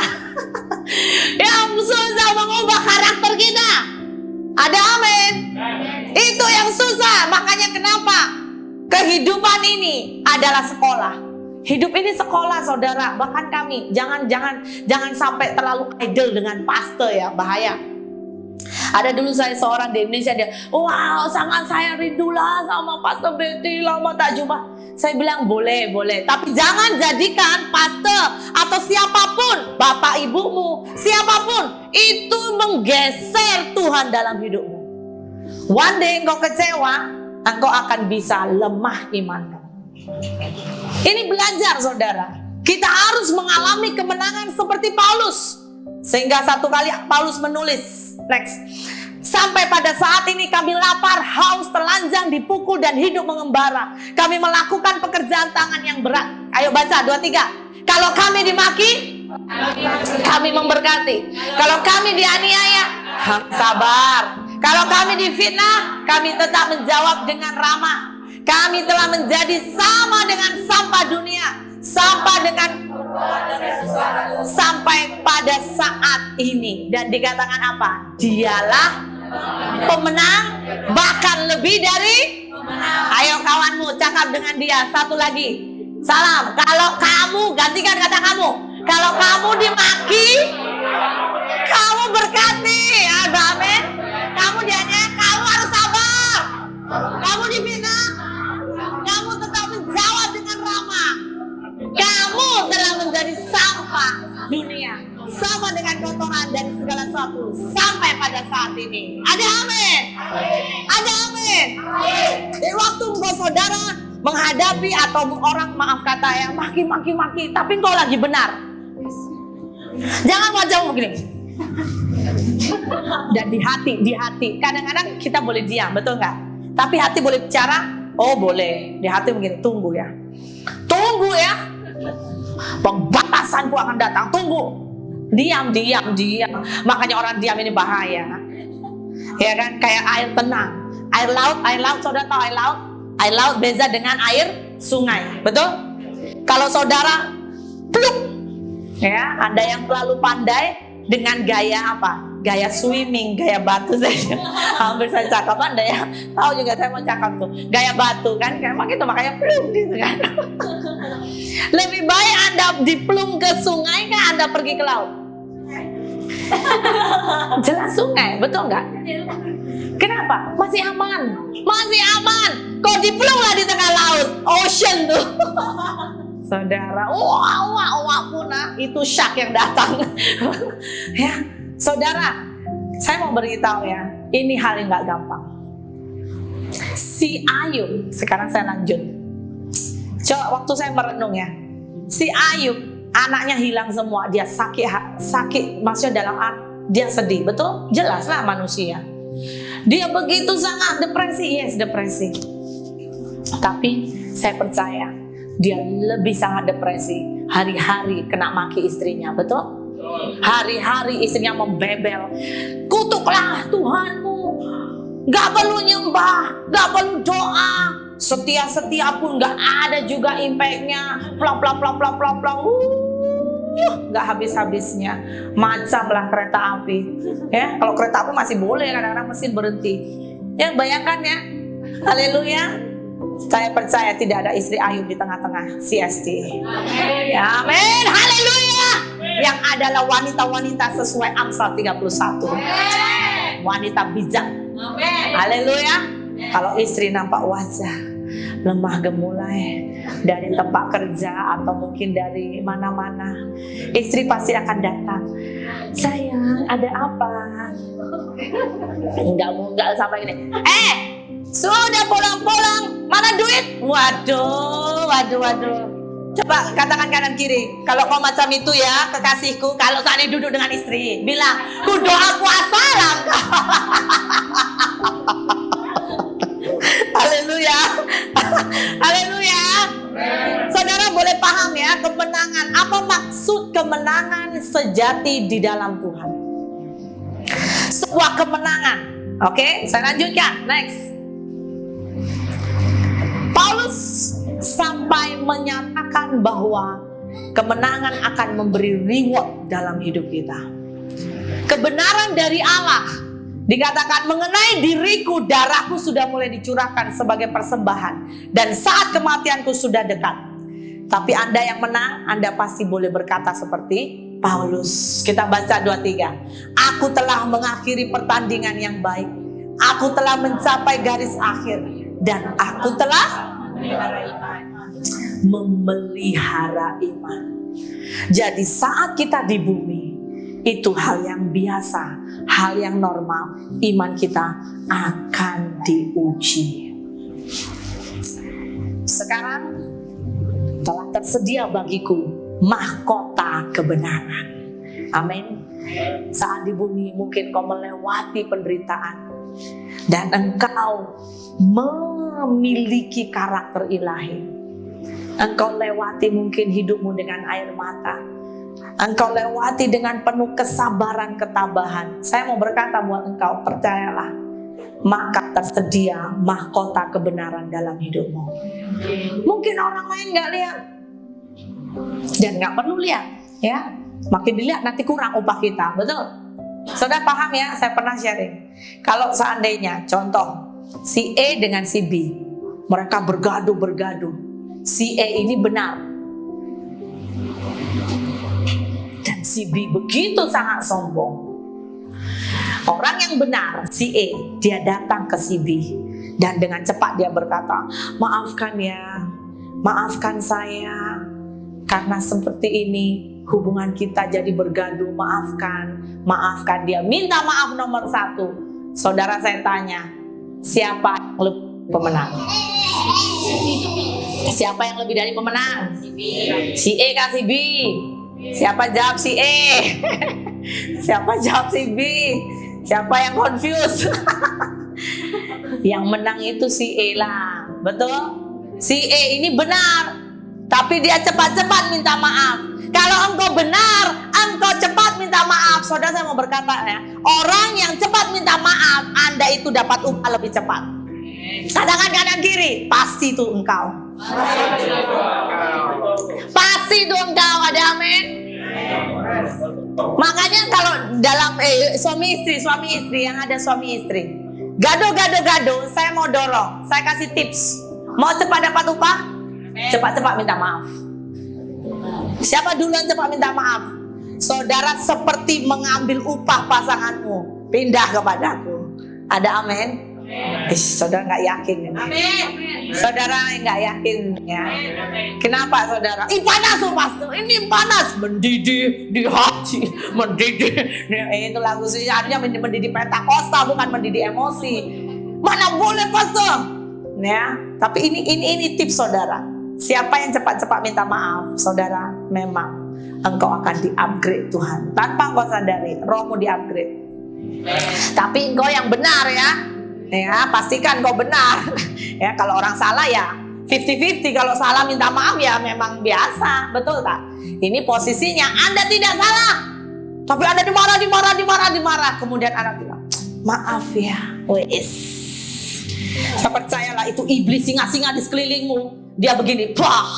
Yang susah mengubah karakter kita. Ada amin? Itu yang susah. Makanya kenapa? Kehidupan ini adalah sekolah. Hidup ini sekolah, saudara. Bahkan kami jangan sampai terlalu idol dengan pastor ya, bahaya. Ada dulu saya seorang di Indonesia, dia, wow sangat saya rindulah sama Pastor Betty, lama tak jumpa. Saya bilang boleh, tapi jangan jadikan pastor atau siapapun, bapak ibumu, siapapun itu menggeser Tuhan dalam hidupmu. One day engkau kecewa, engkau akan bisa lemah imanmu. Ini belajar saudara. Kita harus mengalami kemenangan seperti Paulus. Sehingga satu kali Paulus menulis, next, sampai pada saat ini kami lapar, haus, telanjang, dipukul dan hidup mengembara. Kami melakukan pekerjaan tangan yang berat. Ayo baca 2-3. Kalau kami dimaki, kami memberkati. Kalau kami dianiaya, sabar. Kalau kami difitnah, kami tetap menjawab dengan ramah. Kami telah menjadi sama dengan sampah dunia, sampai pada saat ini. Dan dikatakan apa? Dialah pemenang, bahkan lebih dari pemenang. Ayo kawanmu, cakap dengan dia. Satu lagi, salam. Kalau kamu, gantikan kata kamu. Kalau kamu dimaki, kamu berkati. Amin. Kamu dianiaya, kamu harus sabar. Kamu difitnah, kamu tetap menjawab dengan ramah. Kamu telah menjadi sampah dunia, sama dengan kotoran dan segala sesuatu sampai pada saat ini. Ada amin? Ada amin? Di waktu engkau saudara menghadapi atau orang maaf kata ya maki, tapi engkau lagi benar. Jangan wajahmu begini. Dan di hati kadang-kadang kita boleh diam, betul nggak? Tapi hati boleh bicara. Oh boleh. Di hati begini, tunggu ya, pembatasanku akan datang, tunggu. Diam. Makanya orang diam ini bahaya, ya kan? Kayak air tenang, air laut. Saudara tahu air laut? Air laut beda dengan air sungai, betul? Kalau saudara pluk, ya, Anda yang terlalu pandai dengan gaya apa? Gaya swimming, gaya batu saja. Hampir saya cakap, Anda ya tahu juga saya mau cakap tuh. Gaya batu kan, kayak gitu, makanya plung gitu kan. Lebih baik Anda diplung ke sungai kan Anda pergi ke laut. Jelas sungai, betul nggak? Kenapa? Masih aman. Kau diplunglah di tengah laut, ocean tuh. Saudara, wah punah, itu syak yang datang. Ya, saudara, saya mau beritahu ya, ini hal yang nggak gampang. Si Ayub, sekarang saya lanjut. Coba waktu saya merenung ya, si Ayub anaknya hilang semua, dia sakit, maksudnya dalam dia sedih, betul? Jelas lah manusia. Dia begitu sangat depresi. Tapi saya percaya dia lebih sangat depresi. Hari-hari kena maki istrinya, betul? Hari-hari istrinya membebel. Kutuklah Tuhanmu, gak perlu nyembah, gak perlu doa. Setia pun gak ada juga impactnya. Plak. Gak habis-habisnya. Macamlah kereta api. Ya, kalau kereta api masih boleh, kadang-kadang mesin berhenti. Ya, bayangkan ya. Haleluya. Saya percaya tidak ada istri Ayub di tengah-tengah CST. Ya, amin. Haleluya. Yang adalah wanita-wanita sesuai Amsal 31. Wanita bijak. Haleluya. Kalau istri nampak wajah lemah gemulai dari tempat kerja atau mungkin dari mana-mana, istri pasti akan datang. Sayang, ada apa? Enggak sampai gini. Sudah pulang-pulang, mana duit? Waduh. Coba katakan kanan kiri. Kalau kau macam itu ya, kekasihku, kalau saat ini duduk dengan istri, bilang, ku doa puasa lah. Haleluya. Haleluya. Saudara boleh paham ya, kemenangan. Apa maksud kemenangan sejati di dalam Tuhan? Sebuah kemenangan. Oke, saya lanjutkan. Next. Paulus sampai menyatakan bahwa kemenangan akan memberi reward dalam hidup kita. Kebenaran dari Allah. Dikatakan mengenai diriku, darahku sudah mulai dicurahkan sebagai persembahan, dan saat kematianku sudah dekat. Tapi Anda yang menang, Anda pasti boleh berkata seperti Paulus. Kita baca 23. Aku telah mengakhiri pertandingan yang baik. Aku telah mencapai garis akhir. Dan aku telah memelihara iman. Jadi saat kita di bumi, itu hal yang biasa, hal yang normal. Iman kita akan diuji. Sekarang telah tersedia bagiku mahkota kebenaran. Amin. Saat di bumi mungkin kau melewati penderitaan dan engkau memiliki karakter ilahi. Engkau lewati mungkin hidupmu dengan air mata. Engkau lewati dengan penuh kesabaran, ketabahan. Saya mau berkata buat engkau, percayalah, maka tersedia mahkota kebenaran dalam hidupmu. Mungkin orang lain nggak lihat dan nggak perlu lihat, ya. Makin dilihat nanti kurang upah kita, betul? Saudara paham ya? Saya pernah sharing. Kalau seandainya, contoh, si E dengan si B, mereka bergaduh. Si E ini benar, dan si B begitu sangat sombong. Orang yang benar, si E, dia datang ke si B dan dengan cepat dia berkata, maafkan ya, maafkan saya, karena seperti ini hubungan kita jadi bergaduh, maafkan dia. Minta maaf nomor 1. Saudara saya tanya, siapa yang lebih pemenang? Siapa yang lebih dari pemenang? Si E kasih B. Siapa jawab si E? Siapa jawab si B? Siapa yang confused? Yang menang itu si E lah, betul? Si E ini benar, tapi dia cepat-cepat minta maaf. Kalau engkau benar, engkau cepat minta maaf. Saudara saya mau berkata ya, orang yang cepat minta maaf, Anda itu dapat upah lebih cepat. Katakan kanan kiri, pasti itu engkau. Pasti itu engkau, ada amin. Makanya kalau dalam suami istri yang ada suami istri, gaduh, saya mau dorong, saya kasih tips. Mau cepat dapat upah? Cepat-cepat minta maaf. Siapa duluan cepat minta maaf? Saudara seperti mengambil upah pasanganmu, pindah kepadaku. Ada amin? Saudara nggak yakin ya? Saudara nggak yakin ya? Kenapa saudara? Panas tuh pastor, ini panas, mendidih di hati, mendidih. Itu lagu sih artinya mendidih Pentakosta, bukan mendidih emosi. Mana boleh pastor? Ya, tapi ini tips saudara. Siapa yang cepat-cepat minta maaf, saudara, memang engkau akan di-upgrade Tuhan. Tanpa engkau sadari, rohmu di-upgrade. Tapi engkau yang benar ya, pastikan engkau benar. Ya, kalau orang salah ya 50-50, kalau salah minta maaf ya memang biasa, betul tak? Ini posisinya Anda tidak salah, tapi Anda dimarah. Kemudian Anda bilang, maaf ya, wes. Saya percayalah itu iblis singa-singa di sekelilingmu. Dia begini, wah,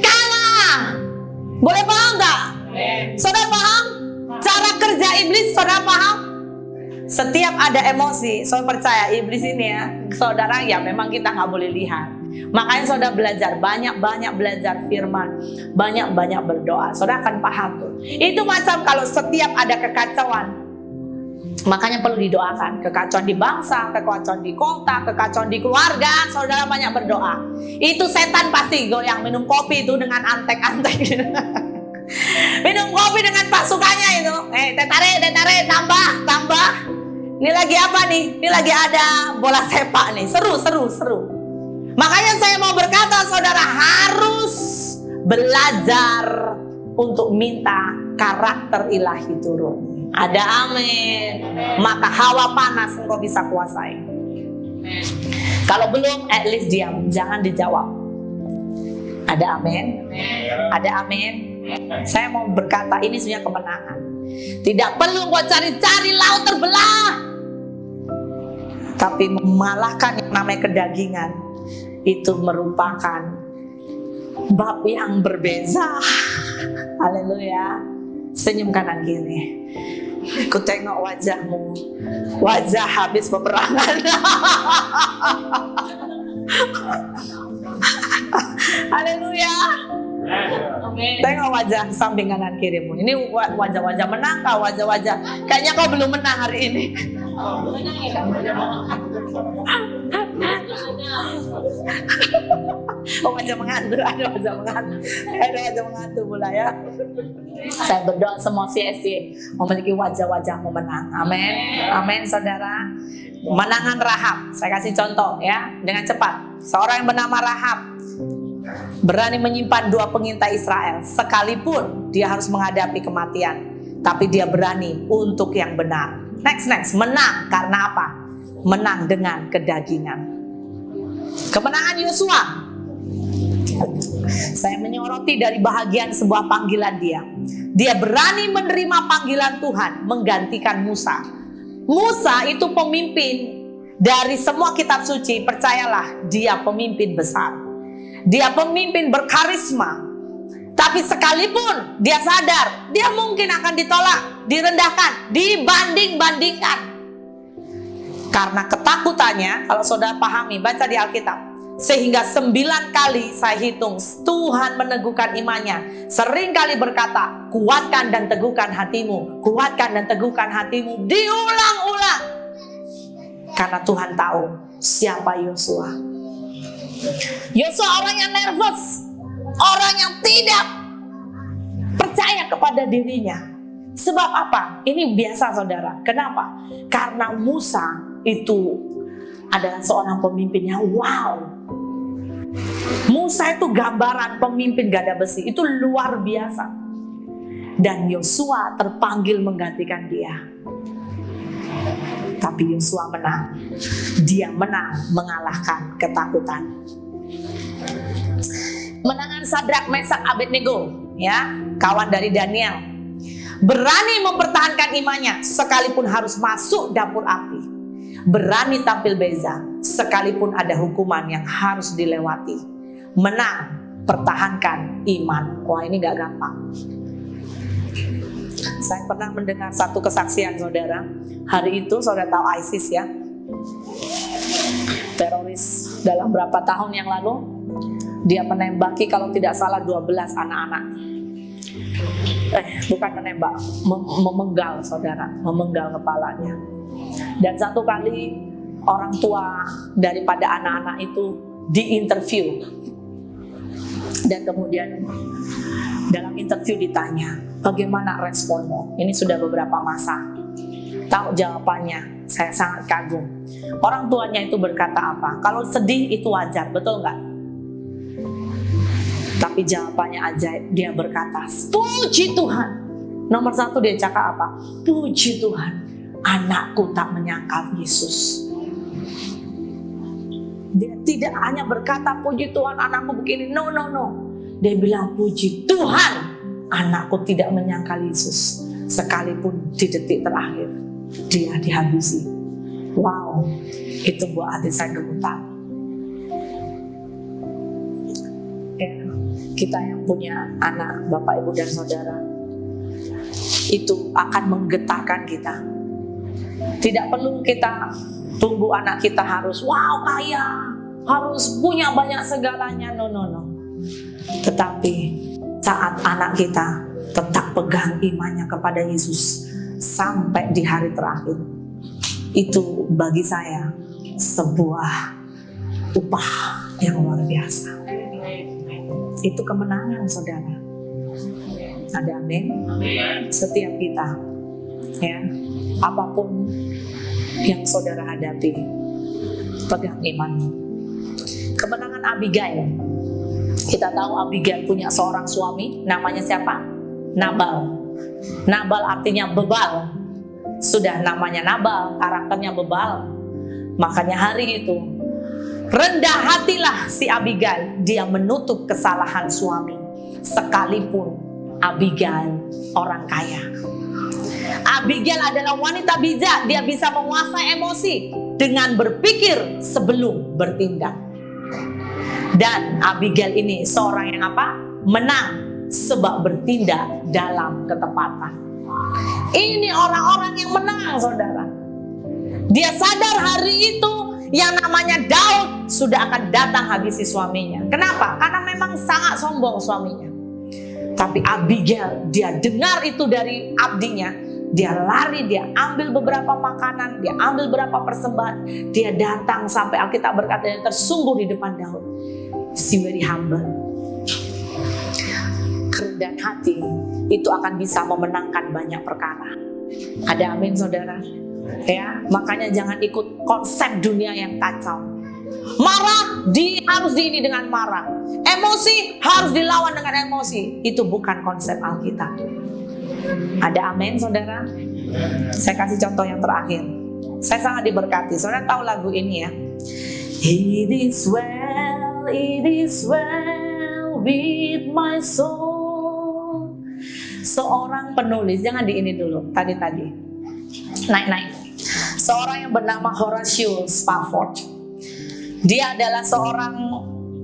kalah. Boleh paham nggak? Saudara paham? Cara kerja iblis, saudara paham? Setiap ada emosi, saya percaya iblis ini ya, saudara ya memang kita nggak boleh lihat. Makanya saudara belajar, banyak belajar firman, banyak berdoa. Saudara akan paham tuh. Itu macam kalau setiap ada kekacauan, makanya perlu didoakan. Kekacauan di bangsa, kekacauan di kota, kekacauan di keluarga, saudara banyak berdoa. Itu setan pasti goyang. Minum kopi itu dengan antek-antek. Minum kopi dengan pasukannya itu. Tetarik, tambah. Ini lagi apa nih? Ini lagi ada bola sepak nih. Seru. Makanya saya mau berkata, saudara harus belajar untuk minta karakter ilahi turun. Ada amin. Maka hawa panas engkau bisa kuasai. Kalau belum, at least diam, jangan dijawab. Ada amin. Ada amin. Saya mau berkata ini sebenarnya kemenangan. Tidak perlu engkau cari-cari laut terbelah, tapi memalahkan yang namanya kedagingan itu merupakan bab yang berbeza. Haleluya. Senyum kanan kiri. Ku tengok wajahmu, wajah habis peperangan. Haleluya. Tengok wajah samping kanan kirimu. Ini wajah-wajah menang kah? Wajah-wajah kayaknya kau belum menang hari ini. Oh, wajah mengantuk, ada wajah mengantuk pula ya. Saya berdoa semua CSC memiliki wajah-wajah pemenang. Amin, amin saudara. Menangan Rahab, saya kasih contoh ya dengan cepat. Seorang yang bernama Rahab berani menyimpan 2 pengintai Israel, sekalipun dia harus menghadapi kematian, tapi dia berani untuk yang benar. Next, menang karena apa? Menang dengan kedagingan. Kemenangan Yosua, saya menyoroti dari bahagian sebuah panggilan dia. Dia berani menerima panggilan Tuhan, menggantikan Musa. Musa itu pemimpin dari semua kitab suci, percayalah, dia pemimpin besar. Dia pemimpin berkarisma. Tapi sekalipun dia sadar, dia mungkin akan ditolak, direndahkan, dibanding-bandingkan. Karena ketakutannya, kalau saudara pahami, baca di Alkitab. Sehingga 9 kali saya hitung, Tuhan meneguhkan imannya. Sering kali berkata, kuatkan dan teguhkan hatimu. Kuatkan dan teguhkan hatimu. Diulang-ulang. Karena Tuhan tahu siapa Yosua. Yosua orang yang nervous, orang yang tidak percaya kepada dirinya. Sebab apa? Ini biasa saudara. Kenapa? Karena Musa itu adalah seorang pemimpin yang wow. Musa itu gambaran pemimpin gada besi, itu luar biasa. Dan Yosua terpanggil menggantikan dia. Tapi Yosua menang. Dia menang mengalahkan ketakutan. Menangan Sadrak, Mesak, Abednego, ya, kawan dari Daniel, berani mempertahankan imannya sekalipun harus masuk dapur api. Berani tampil beza sekalipun ada hukuman yang harus dilewati. Menang, pertahankan iman. Wah, ini gak gampang. Saya pernah mendengar satu kesaksian saudara. Hari itu saudara tahu ISIS ya, teroris dalam berapa tahun yang lalu, dia menembaki kalau tidak salah 12 anak-anak. Bukan menembak, memenggal saudara, memenggal kepalanya. Dan satu kali orang tua daripada anak-anak itu diinterview. Dan kemudian dalam interview ditanya, bagaimana responmu? Ini sudah beberapa masa. Tahu jawabannya, saya sangat kagum. Orang tuanya itu berkata apa? Kalau sedih itu wajar, betul nggak? Tapi jawabannya ajaib. Dia berkata, puji Tuhan. Nomor 1 dia cakap apa? Puji Tuhan, anakku tak menyangkal Yesus. Dia tidak hanya berkata puji Tuhan anakku begini, no. Dia bilang puji Tuhan anakku tidak menyangkal Yesus. Sekalipun di detik terakhir dia dihabisi. Wow, itu buat hati saya gemetar. Ya, kita yang punya anak, Bapak, Ibu, dan Saudara, itu akan menggetarkan kita. Tidak perlu kita tunggu anak kita harus wow kaya, harus punya banyak segalanya, no. Tetapi saat anak kita tetap pegang imannya kepada Yesus sampai di hari terakhir, itu bagi saya sebuah upah yang luar biasa. Itu kemenangan saudara. Ada amin? Setiap kita, ya, apapun yang saudara hadapi, pegang imanmu. Kemenangan Abigail. Kita tahu Abigail punya seorang suami, namanya siapa? Nabal. Nabal artinya bebal. Sudah namanya Nabal, karakternya bebal. Makanya hari itu rendah hatilah si Abigail. Dia menutup kesalahan suami. Sekalipun Abigail orang kaya. Abigail adalah wanita bijak. Dia bisa menguasai emosi dengan berpikir sebelum bertindak. Dan Abigail ini seorang yang apa? Menang sebab bertindak dalam ketepatan. Ini orang-orang yang menang saudara. Dia sadar hari itu yang namanya Daud sudah akan datang habisi suaminya. Kenapa? Karena memang sangat sombong suaminya. Tapi Abigail, dia dengar itu dari abdinya, dia lari, dia ambil beberapa makanan, dia ambil beberapa persembahan, dia datang sampai Alkitab berkata dia tersungguh di depan Daud. She very humble. Kerendahan hati itu akan bisa memenangkan banyak perkara. Ada amin saudara? Ya, makanya jangan ikut konsep dunia yang kacau. Marah harus diini dengan marah. Emosi harus dilawan dengan emosi. Itu bukan konsep Alkitab. Ada amin saudara? Saya kasih contoh yang terakhir. Saya sangat diberkati. Saudara tahu lagu ini ya? It is well with my soul. Seorang penulis, jangan di ini dulu, tadi. Naik. Seorang yang bernama Horatio Spafford. Dia adalah seorang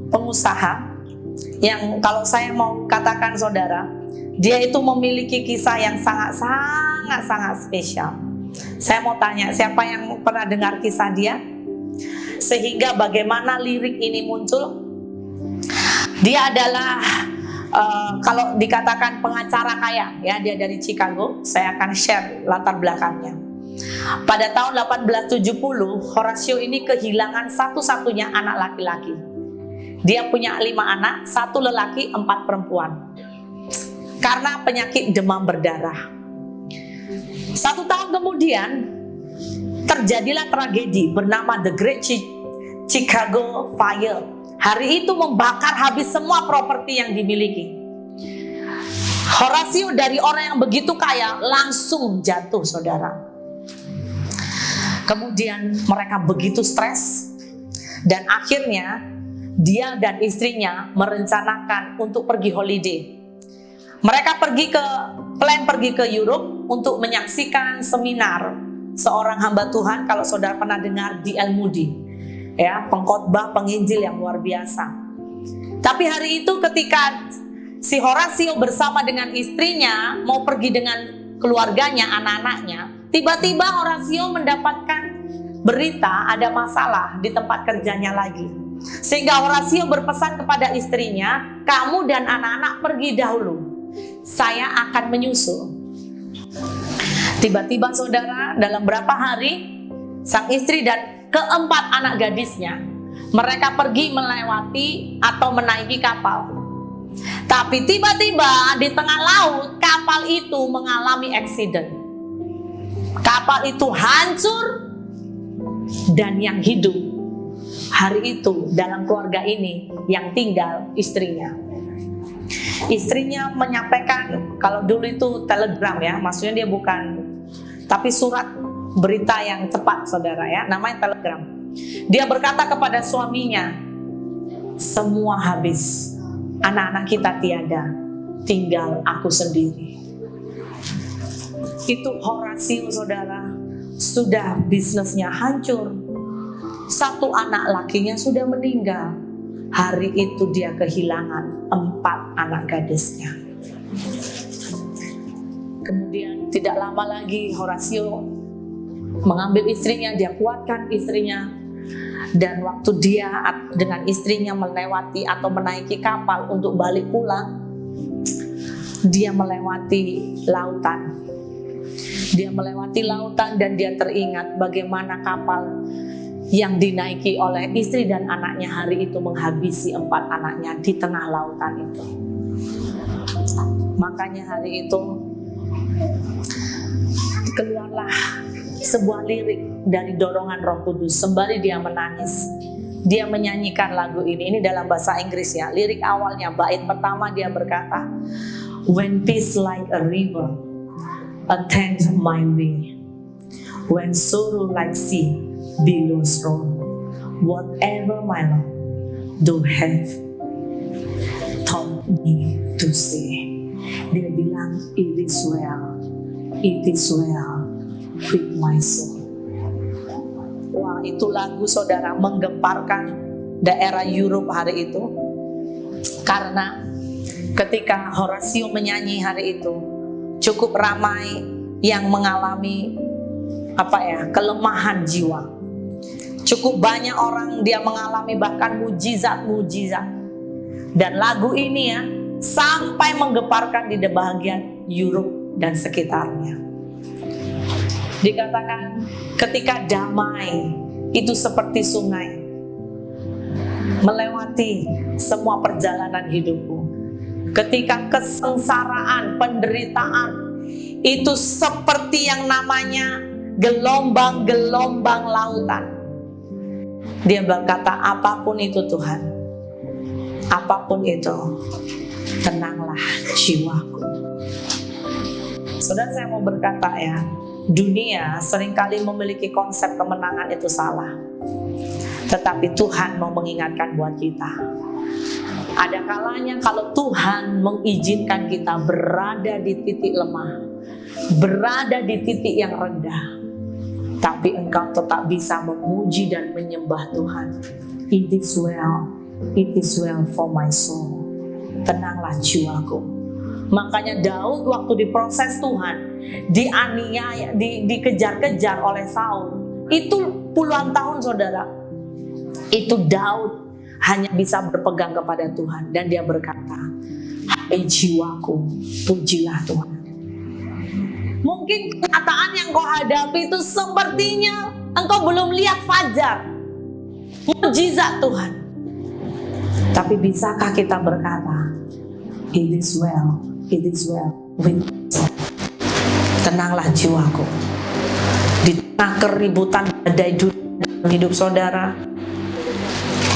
pengusaha yang kalau saya mau katakan saudara, dia itu memiliki kisah yang sangat spesial. Saya mau tanya, siapa yang pernah dengar kisah dia? Sehingga bagaimana lirik ini muncul? Dia adalah kalau dikatakan pengacara kaya, ya, dia dari Chicago. Saya akan share latar belakangnya. Pada tahun 1870, Horatio ini kehilangan satu-satunya anak laki-laki. Dia punya 5 anak, 1 lelaki, 4 perempuan. Karena penyakit demam berdarah. 1 tahun kemudian, terjadilah tragedi bernama The Great Chicago Fire. Hari itu membakar habis semua properti yang dimiliki. Horatio dari orang yang begitu kaya langsung jatuh saudara. Kemudian mereka begitu stres dan akhirnya dia dan istrinya merencanakan untuk pergi holiday. Mereka pergi ke Europe untuk menyaksikan seminar seorang hamba Tuhan. Kalau saudara pernah dengar D.L. Moody, ya, pengkhotbah penginjil yang luar biasa. Tapi hari itu ketika si Horatio bersama dengan istrinya mau pergi dengan keluarganya, anak-anaknya, tiba-tiba Horatio mendapatkan berita ada masalah di tempat kerjanya lagi. Sehingga Horatio berpesan kepada istrinya, kamu dan anak-anak pergi dahulu, saya akan menyusul. Tiba-tiba saudara, dalam berapa hari sang istri dan keempat anak gadisnya, mereka pergi melewati atau menaiki kapal. Tapi tiba-tiba di tengah laut kapal itu mengalami accident. Kapal itu hancur dan yang hidup hari itu dalam keluarga ini yang tinggal istrinya. Istrinya menyampaikan, kalau dulu itu telegram ya, maksudnya dia bukan, tapi surat berita yang cepat saudara ya, namanya telegram. Dia berkata kepada suaminya, semua habis, anak-anak kita tiada, tinggal aku sendiri. Itu Horatio saudara, sudah bisnisnya hancur, 1 anak lakinya sudah meninggal. Hari itu dia kehilangan 4 anak gadisnya. Kemudian tidak lama lagi Horatio mengambil istrinya, dia kuatkan istrinya. Dan waktu dia dengan istrinya melewati atau menaiki kapal untuk balik pulang, dia melewati lautan. Dia melewati lautan dan dia teringat bagaimana kapal yang dinaiki oleh istri dan anaknya hari itu menghabisi 4 anaknya di tengah lautan itu. Makanya hari itu keluarlah sebuah lirik dari dorongan Roh Kudus. Sembari dia menangis, dia menyanyikan lagu ini. Ini dalam bahasa Inggris ya. Lirik awalnya, bait pertama dia berkata, when peace like a river attend my way, when sorrow like sea billows roll, whatever my Lord do have taught me to say. Dia bilang, it is well with my soul. Wah, itu lagu saudara menggemparkan daerah Europe hari itu. Karena ketika Horatio menyanyi hari itu, cukup ramai yang mengalami kelemahan jiwa. Cukup banyak orang dia mengalami bahkan mujizat-mujizat. Dan lagu ini ya, sampai menggeparkan di bagian Europe dan sekitarnya. Dikatakan ketika damai itu seperti sungai melewati semua perjalanan hidupku. Ketika kesengsaraan, penderitaan itu seperti yang namanya gelombang-gelombang lautan. Dia berkata, apapun itu Tuhan, apapun itu, tenanglah jiwaku. Saudara, saya mau berkata ya, dunia seringkali memiliki konsep kemenangan itu salah. Tetapi Tuhan mau mengingatkan buat kita, ada kalanya kalau Tuhan mengizinkan kita berada di titik lemah, berada di titik yang rendah, tapi engkau tetap bisa memuji dan menyembah Tuhan. It is well for my soul. Tenanglah jiwaku. Makanya Daud waktu diproses Tuhan, dianiaya, dikejar-kejar oleh Saul, itu puluhan tahun saudara, itu Daud hanya bisa berpegang kepada Tuhan. Dan dia berkata, hai jiwaku, pujilah Tuhan. Mungkin kenyataan yang kau hadapi itu sepertinya engkau belum lihat fajar, mukjizat Tuhan. Tapi bisakah kita berkata, it is well with my soul. Tenanglah jiwaku. Di tengah keributan badai dunia dalam hidup saudara,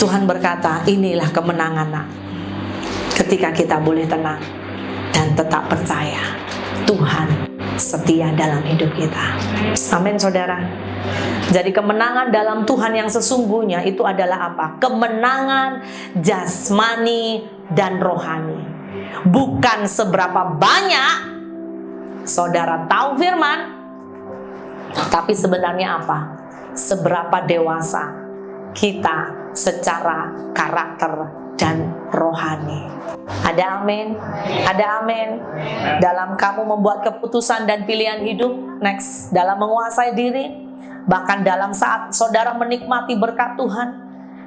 Tuhan berkata, inilah kemenangan nak. Ketika kita boleh tenang dan tetap percaya Tuhan setia dalam hidup kita. Amin saudara. Jadi kemenangan dalam Tuhan yang sesungguhnya itu adalah apa? Kemenangan jasmani dan rohani. Bukan seberapa banyak saudara tahu firman, tapi sebenarnya apa? Seberapa dewasa kita secara karakter dan rohani. Ada amin? Ada amin? Dalam kamu membuat keputusan dan pilihan hidup, next, dalam menguasai diri, bahkan dalam saat saudara menikmati berkat Tuhan,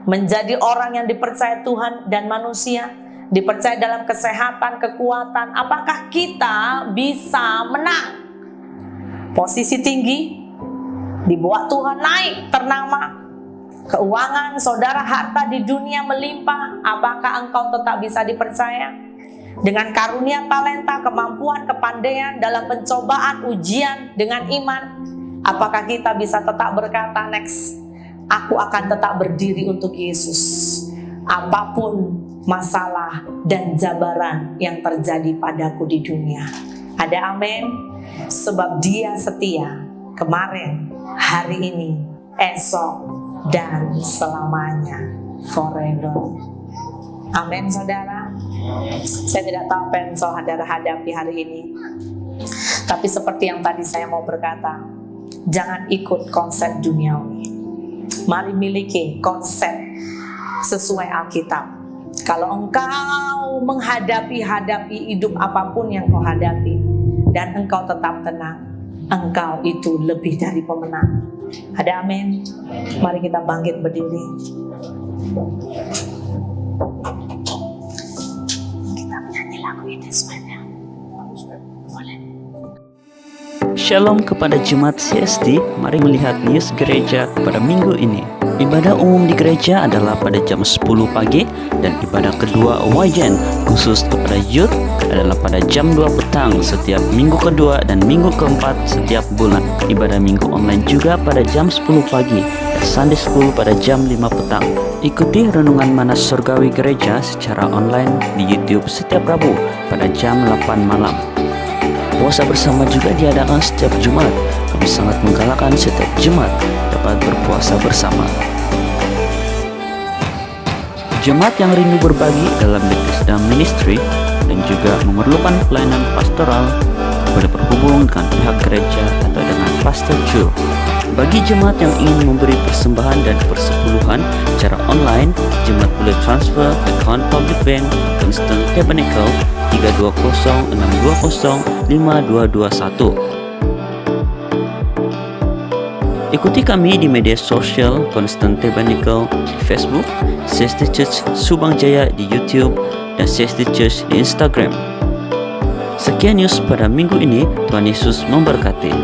menjadi orang yang dipercaya Tuhan dan manusia, dipercaya dalam kesehatan, kekuatan, apakah kita bisa menang? Posisi tinggi, dibuat Tuhan naik, ternama. Keuangan saudara, harta di dunia melimpah, apakah engkau tetap bisa dipercaya? Dengan karunia, talenta, kemampuan, kepandaian dalam pencobaan, ujian, dengan iman, apakah kita bisa tetap berkata, next, aku akan tetap berdiri untuk Yesus, apapun masalah dan jabaran yang terjadi padaku di dunia. Ada amin? Sebab Dia setia kemarin, hari ini, esok, dan selamanya, forever. Amin saudara. Saya tidak tahu apa yang saudara hadapi hari ini, tapi seperti yang tadi saya mau berkata, jangan ikut konsep duniawi. Mari miliki konsep sesuai Alkitab. Kalau engkau menghadapi hidup apapun yang kau hadapi, dan engkau tetap tenang, engkau itu lebih dari pemenang. Ada amin? Mari kita bangkit berdiri. Kita menyanyi lagu ini semuanya. Boleh.
Shalom kepada Jemaat CSD, mari melihat news gereja pada minggu ini. Ibadah umum di gereja adalah pada jam 10 pagi dan ibadah kedua Wajen khusus kepada youth adalah pada jam 2 petang setiap minggu kedua dan minggu keempat setiap bulan. Ibadah minggu online juga pada jam 10 pagi dan Sunday School pada jam 5 petang. Ikuti renungan Mana Surgawi Gereja secara online di YouTube setiap Rabu pada jam 8 malam. Puasa bersama juga diadakan setiap Jumat. Kami sangat menggalakkan setiap Jumat dapat berpuasa bersama. Jemaat yang rindu berbagi dalam Bethesda Ministry dan juga memerlukan pelayanan pastoral boleh berhubung dengan pihak gereja atau dengan Pastor Jul. Bagi jemaat yang ingin memberi persembahan dan persepuluhan secara online, jemaat boleh transfer account Public Bank Kingston Tabernacle 320-620-5221. Ikuti kami di media sosial Constant Tabernacle di Facebook, CST Church Subang Jaya di YouTube, dan CST Church di Instagram. Sekian news pada minggu ini, Tuhan Yesus memberkati.